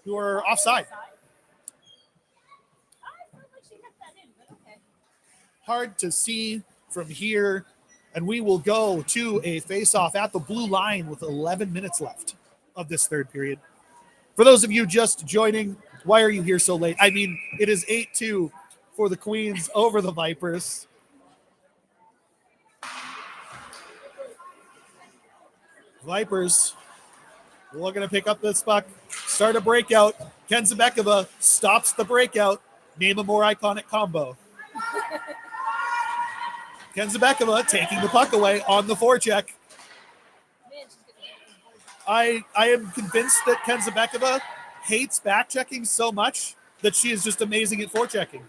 who are offside. Hard to see from here, and we will go to a face-off at the blue line with 11 minutes left of this third period. For those of you just joining, why are you here so late? I mean, it is 8-2 for the Queens over the Vipers. Vipers looking to pick up this puck, start a breakout. Ken Zabekova stops the breakout. Name a more iconic combo. Ken Zabekova taking the puck away on the forecheck. I am convinced that Ken Zabekova hates back checking so much that she is just amazing at forechecking,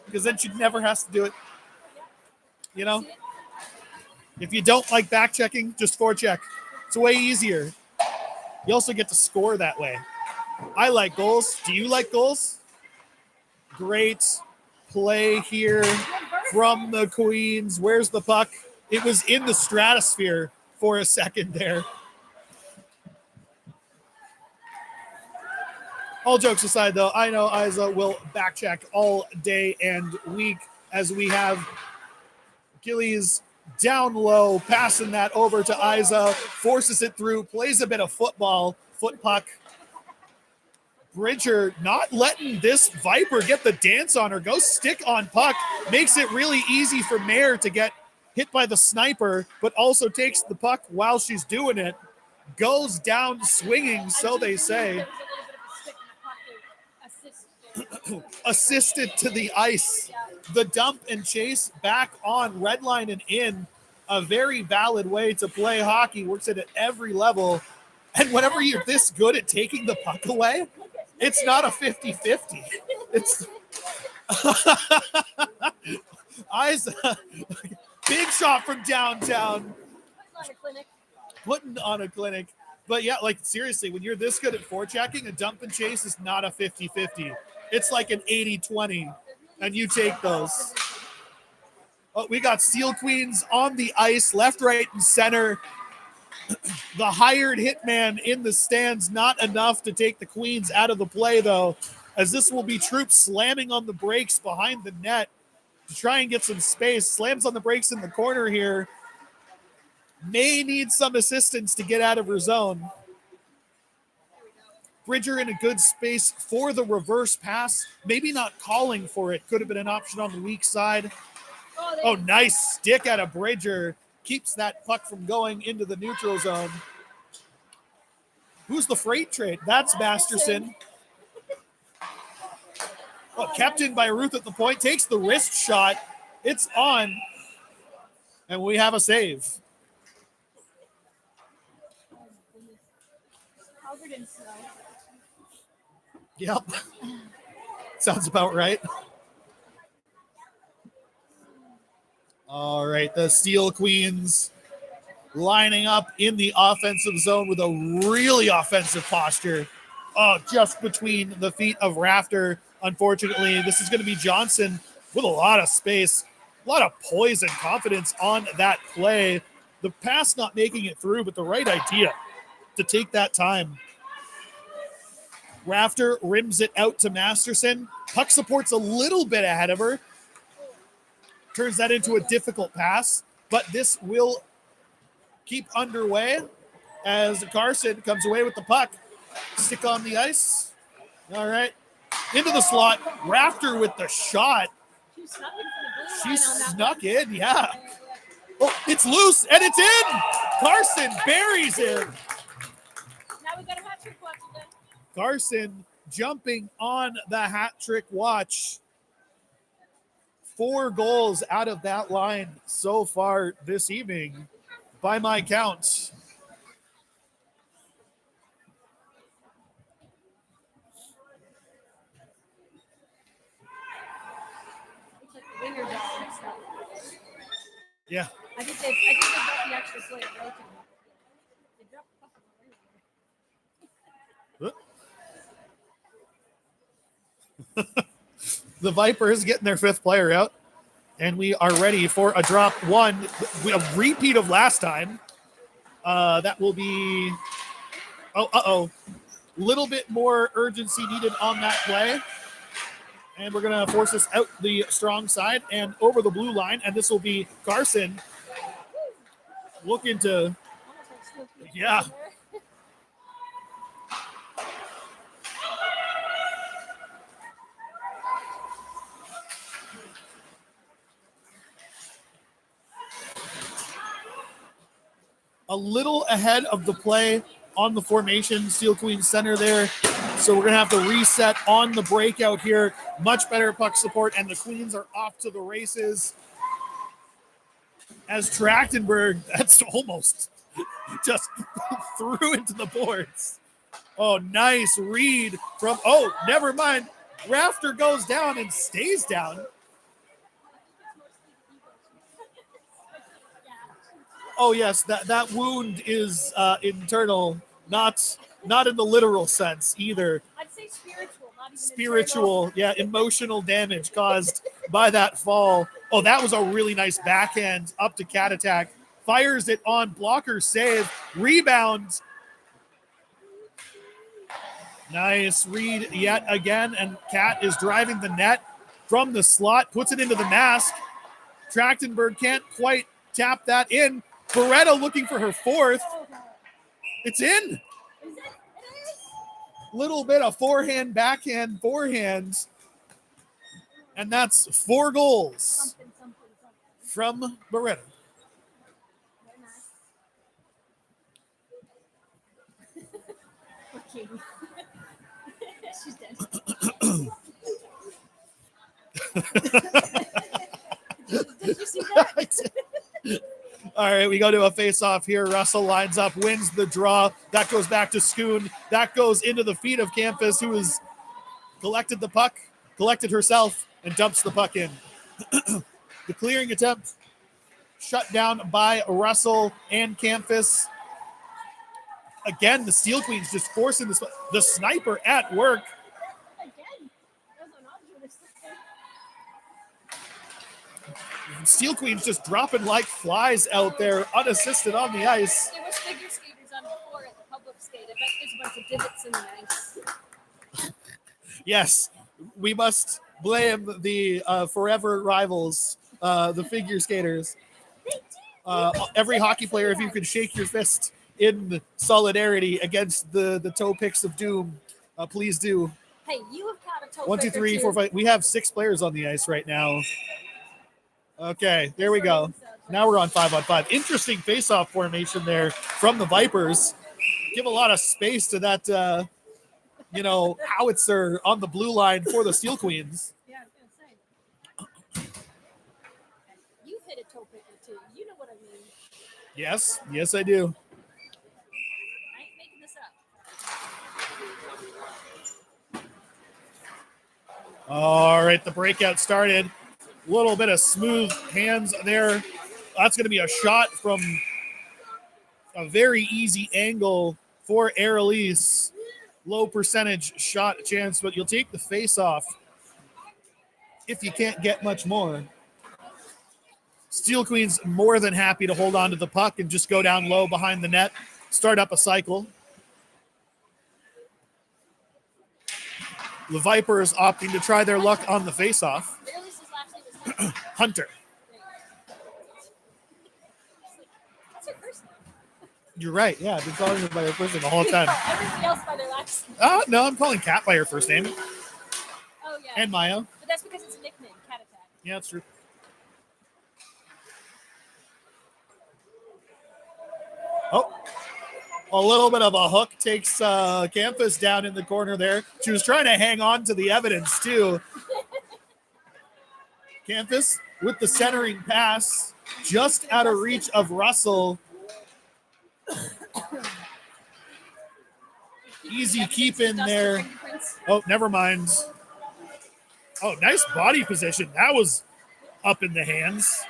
because then she never has to do it. You know, if you don't like back checking, just forecheck. It's way easier. You also get to score that way. I like goals. Do you like goals? Great play here from the Queens. Where's the puck? It was in the stratosphere for a second there. All jokes aside, though, I know Isa will back check all day and week, as we have Gillies down low, passing that over to Isa, forces it through, plays a bit of football, foot puck. Bridger not letting this Viper get the dance on her, goes stick on puck, makes it really easy for Mayer to get hit by the sniper, but also takes the puck while she's doing it, goes down swinging, so they say. Assisted to the ice. The dump and chase back on red line and in. A very valid way to play hockey. Works it at every level. And whenever you're this good at taking the puck away, it's not a 50-50. It's Isa, big shot from downtown. Putting on a clinic. But yeah, like seriously, when you're this good at forechecking, a dump and chase is not a 50-50. It's like an 80-20, and you take those. Oh, we got Steel Queens on the ice, left, right, and center. The hired hitman in the stands, not enough to take the Queens out of the play, though, as this will be Troop slamming on the brakes behind the net to try and get some space. Slams on the brakes in the corner here. May need some assistance to get out of her zone. Bridger in a good space for the reverse pass. Maybe not calling for it. Could have been an option on the weak side. Oh, nice stick out of Bridger. Keeps that puck from going into the neutral zone. Who's the freight train? That's Masterson. Oh, kept in by Ruth at the point. Takes the wrist shot. It's on. And we have a save. Yep. Sounds about right. All right, the Steel Queens lining up in the offensive zone with a really offensive posture. Oh, just between the feet of Rafter. Unfortunately, this is going to be Johnson with a lot of space, a lot of poise and confidence on that play. The pass not making it through, but the right idea to take that time. Rafter rims it out to Masterson. Puck support's a little bit ahead of her. Turns that into a difficult pass, but this will keep underway as Carson comes away with the puck. Stick on the ice. All right. Into the slot. Rafter with the shot. She snuck in, yeah. Oh, it's loose, and it's in! Carson buries it. Now we got a hat trick left again. Carson jumping on the hat trick watch. 4 goals out of that line so far this evening, by my count. Looks like the winger got mixed up. Yeah. I think they got the extra player right to them. They dropped the puck on the right. The Vipers getting their 5th player out, and we are ready for a drop 1, a repeat of last time. That will be, little bit more urgency needed on that play. And we're going to force this out the strong side and over the blue line, and this will be Carson looking to, Almost like Steel Creek yeah. there. A little ahead of the play on the formation, Steel Queen center there. So we're going to have to reset on the breakout here. Much better puck support, and the Queens are off to the races. As Trachtenberg, that's almost just threw into the boards. Oh, nice read from, never mind. Rafter goes down and stays down. Oh, yes, that wound is internal, not in the literal sense either. I'd say spiritual, not even Spiritual, internal. yeah, emotional damage caused by that fall. Oh, that was a really nice backhand up to Cat Attack. Fires it on, blocker save, rebound. Nice read yet again, and Cat is driving the net from the slot, puts it into the mask. Trachtenberg can't quite tap that in. Beretta looking for her 4th. It's in. Is it? It is. Little bit of forehand, backhand, forehand. And that's 4 goals Something. from Beretta. Okay. She's dead. Did you see that? All right, we go to a face-off here. Russell lines up, wins the draw. That goes back to Schoon. That goes into the feet of Campus, who has collected the puck, collected herself, and dumps the puck in. The clearing attempt shut down by Russell and Campus. Again, the Steel Queens just forcing this. The sniper at work. Again. That was an obvious thing. Steel Queens just dropping like flies out there, unassisted on the ice. There was figure skaters on the floor at the public skate. I bet there's a bunch of divots in the ice. Yes, we must blame the forever rivals, the figure skaters. Every hockey player, if you could shake your fist in solidarity against the toe picks of doom, please do. Hey, you have got a toe 1, 2, picker 3, too. 4, 5. We have 6 players on the ice right now. Okay, there we go. Now we're on 5-on-5. Interesting face-off formation there from the Vipers. Give a lot of space to that, howitzer on the blue line for the Steel Queens. Yeah, I was gonna say. You've hit a toe picker too. You know what I mean. Yes, I do. I ain't making this up. All right, the breakout started. A little bit of smooth hands there. That's going to be a shot from a very easy angle for Airlease. Low percentage shot chance, but you'll take the face off if you can't get much more. Steel Queens more than happy to hold on to the puck and just go down low behind the net, start up a cycle. The Vipers opting to try their luck on the face-off. Airlease's last name is Hunter. What's her first name? You're right. Yeah, I've been calling her by her first name the whole time. Everybody else by their last name. No, I'm calling Kat by her first name. Oh, yeah. And Maya. But that's because it's a nickname, Cat Attack. Yeah, that's true. Oh. A little bit of a hook takes Campus down in the corner there. She was trying to hang on to the evidence, too. Campus with the centering pass, just out of reach of Russell. Easy keep in there. Oh, never mind. Oh, nice body position. That was up in the hands.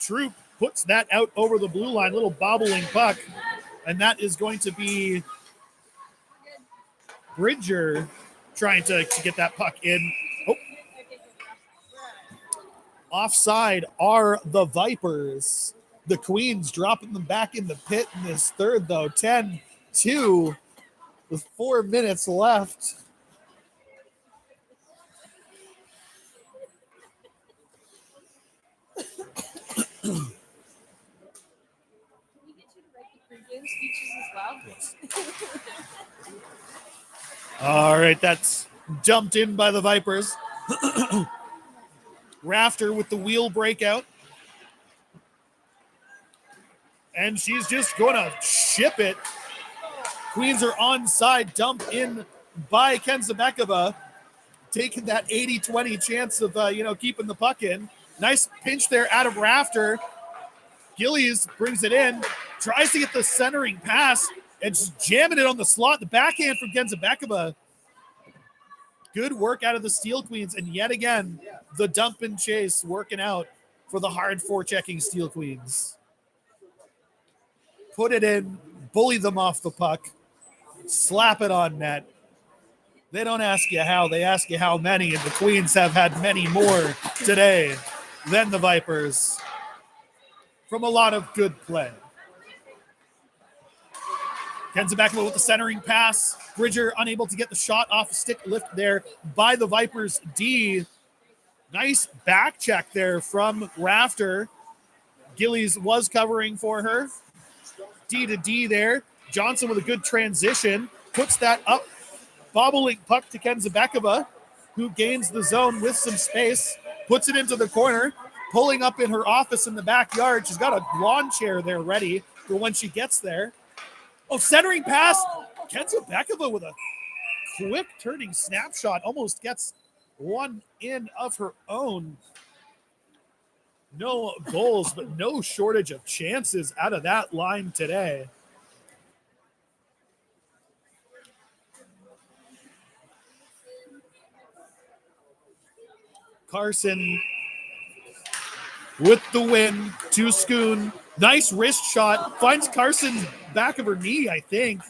Troop puts that out over the blue line, little bobbling puck. And that is going to be Bridger trying to get that puck in. Oh. Offside are the Vipers. The Queens dropping them back in the pit in this third, though. 10-2 with 4 minutes left. Speeches as well. All right, that's dumped in by the Vipers. Rafter with the wheel breakout. And she's just going to ship it. Queens are onside, dumped in by Kenzabekova, taking that 80-20 chance of keeping the puck in. Nice pinch there out of Rafter. Gillies brings it in, tries to get the centering pass, and just jamming it on the slot. The backhand from Kenzabekova. Good work out of the Steel Queens, and yet again, the dump and chase working out for the hard forechecking Steel Queens. Put it in, bully them off the puck, slap it on net. They don't ask you how, they ask you how many, and the Queens have had many more today than the Vipers from a lot of good play. Kenzabekova with the centering pass. Bridger unable to get the shot off stick lift there by the Vipers D. Nice back check there from Rafter. Gillies was covering for her. D to D there. Johnson with a good transition. Puts that up. Bobbling puck to Kenzabekova, who gains the zone with some space. Puts it into the corner. Pulling up in her office in the backyard. She's got a lawn chair there ready for when she gets there. Oh, centering pass. Kenzabekova with a quick turning snapshot. Almost gets one in of her own. No goals, but no shortage of chances out of that line today. Carson with the win to Schoon. Nice wrist shot. Finds Carson's back of her knee, I think.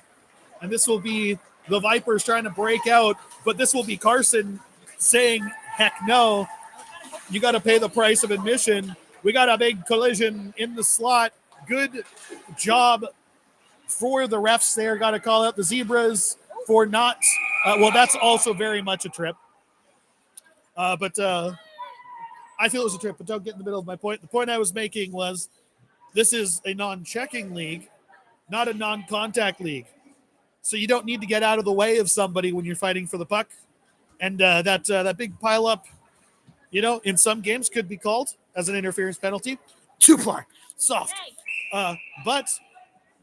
And this will be the Vipers trying to break out. But this will be Carson saying, heck no. You got to pay the price of admission. We got a big collision in the slot. Good job for the refs there. Got to call out the Zebras for not. Well, that's also very much a trip. But I feel it was a trip, but don't get in the middle of my point. The point I was making was this is a non-checking league, not a non-contact league. So you don't need to get out of the way of somebody when you're fighting for the puck. And that big pile-up, in some games could be called as an interference penalty. Two-ply, soft. But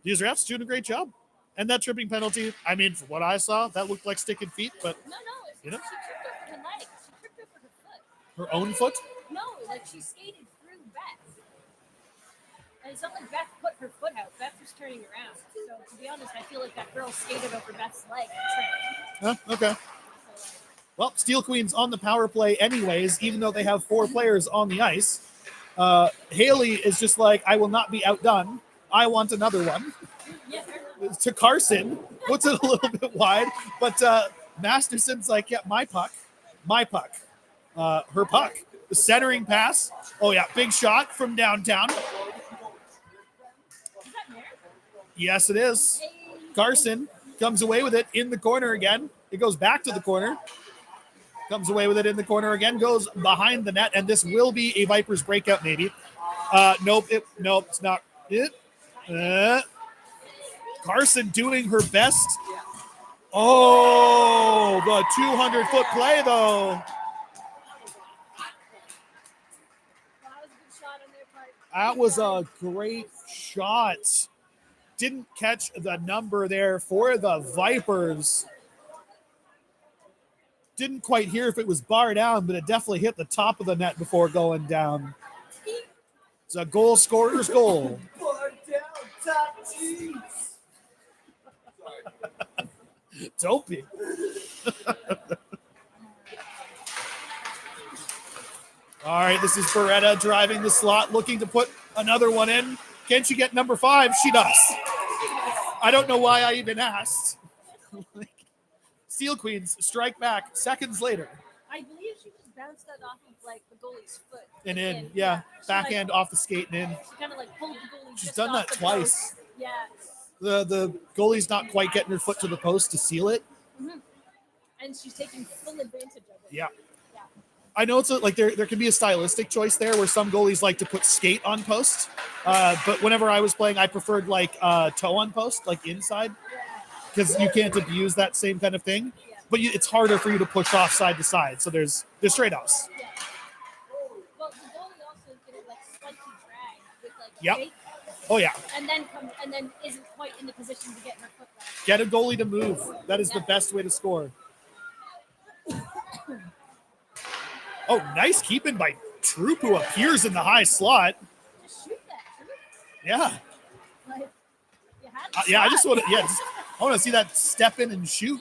these refs doing a great job. And that tripping penalty, I mean, from what I saw, that looked like sticking feet, but No, she tripped over her legs. She tripped over her foot. Her own foot? No, like she skated through Beth. And it's not like Beth put her foot out. Beth was turning around. So to be honest, I feel like that girl skated over Beth's leg and tripped. Okay. Well, Steel Queens on the power play anyways, even though they have 4 players on the ice. Haley is just like, I will not be outdone. I want another one. To Carson, puts it a little bit wide, but Masterson's like, yeah, my puck, her puck. The centering pass. Oh, yeah, big shot from downtown. Yes, it is. Carson comes away with it in the corner again. It goes back to the corner. Comes away with it in the corner again, goes behind the net, and this will be a Vipers breakout maybe. Nope, it's not it. Carson doing her best. Oh, the 200-foot play, though. That was a great shot. Didn't catch the number there for the Vipers. Didn't quite hear if it was bar down, but it definitely hit the top of the net before going down. It's a goal scorer's goal. Bar down, top cheese. Don't be. All right, this is Beretta driving the slot, looking to put another one in. Can she get number 5? She does. I don't know why I even asked. Steel Queens strike back seconds later. I believe she just bounced that off of like the goalie's foot. And in, yeah. She, Backhand off the skate and in. She kind of like pulled the goalie. She's just done off that the twice. post. Yeah. The goalie's not quite getting her foot to the post to seal it. Mm-hmm. And she's taking full advantage of it. Yeah. I know it's like there can be a stylistic choice there where some goalies like to put skate on post. But whenever I was playing, I preferred like toe on post, like inside, because you can't abuse that same kind of thing. Yeah. But it's harder for you to push off side to side. So there's trade-offs. Yeah. Well, the goalie also can like slightly drag with like a Yep. fake, Oh yeah, and then isn't quite in the position to get her foot back. get a goalie to move. That is the best way to score. Oh, nice keeping by Troop, who appears in the high slot. Just shoot that. Yeah. Like, you had the Yeah, I shot. just want to. Yeah, I want to see that step in and shoot.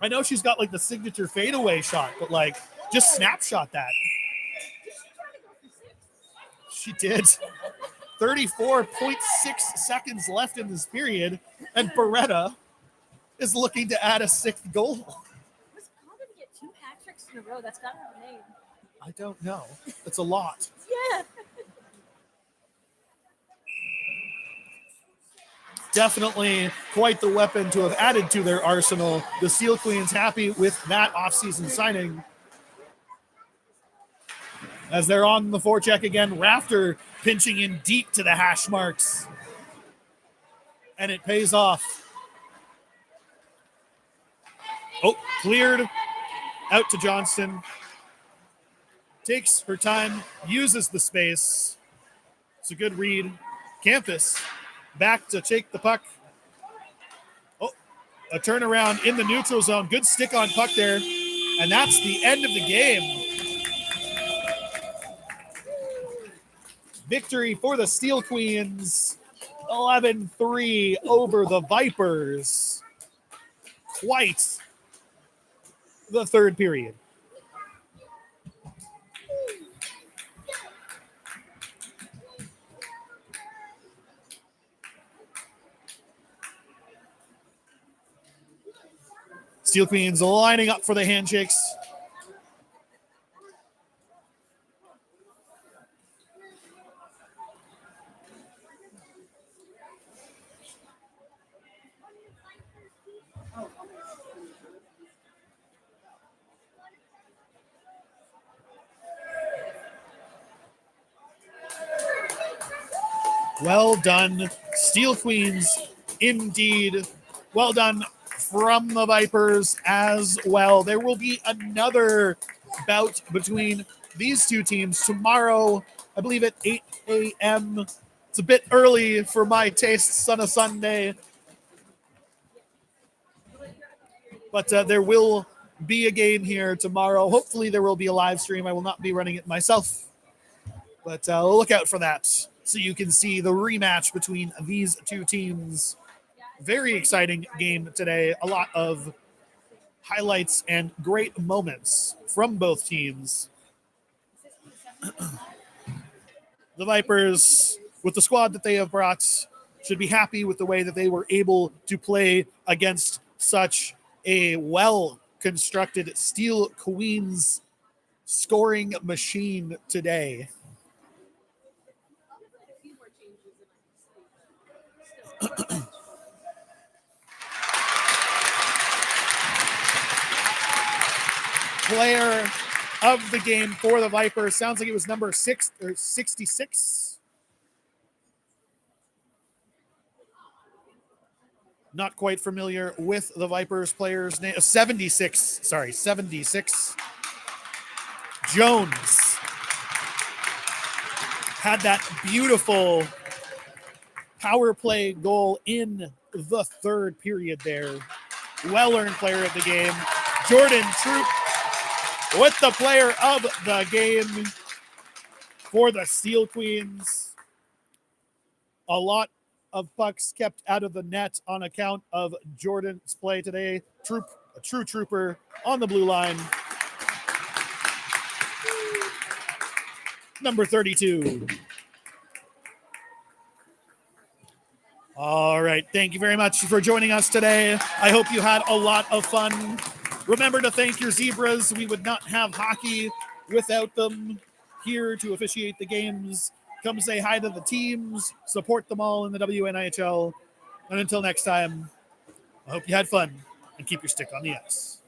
I know she's got like the signature fadeaway shot, but like just snapshot that. Did she try to go for 6? She did. 34.6 seconds left in this period, and Beretta is looking to add a 6th goal. Was Common to get 2 hat tricks in a row? That's got to have a name. I don't know. It's a lot. Yeah. Definitely quite the weapon to have added to their arsenal. The Steel Queens happy with that offseason signing. As they're on the forecheck again, Rafter pinching in deep to the hash marks. And it pays off. Oh, cleared out to Johnston. Takes her time, uses the space. It's a good read. Campus back to take the puck. Oh, a turnaround in the neutral zone. Good stick on puck there. And that's the end of the game. Victory for the Steel Queens. 11-3 over the Vipers. Quite the third period. Steel Queens lining up for the handshakes. Well done, Steel Queens, indeed. Well done from the Vipers as well. There will be another bout between these two teams tomorrow, I believe at 8 a.m. It's a bit early for my tastes on a Sunday. But there will be a game here tomorrow. Hopefully there will be a live stream. I will not be running it myself. But look out for that so you can see the rematch between these two teams. Very exciting game today. A lot of highlights and great moments from both teams. The Vipers, with the squad that they have brought, should be happy with the way that they were able to play against such a well-constructed Steel Queens scoring machine today. Player of the game for the Vipers. Sounds like it was number 6 or 66. Not quite familiar with the Vipers player's name. 76. Sorry, 76. Jones had that beautiful power play goal in the third period there. Well-earned player of the game. Jordan Troop with the player of the game for the Steel Queens. A lot of pucks kept out of the net on account of Jordan's play today. A true trooper on the blue line. Number 32. All right. Thank you very much for joining us today. I hope you had a lot of fun. Remember to thank your Zebras. We would not have hockey without them here to officiate the games. Come say hi to the teams. Support them all in the WNIHL. And until next time, I hope you had fun and keep your stick on the ice.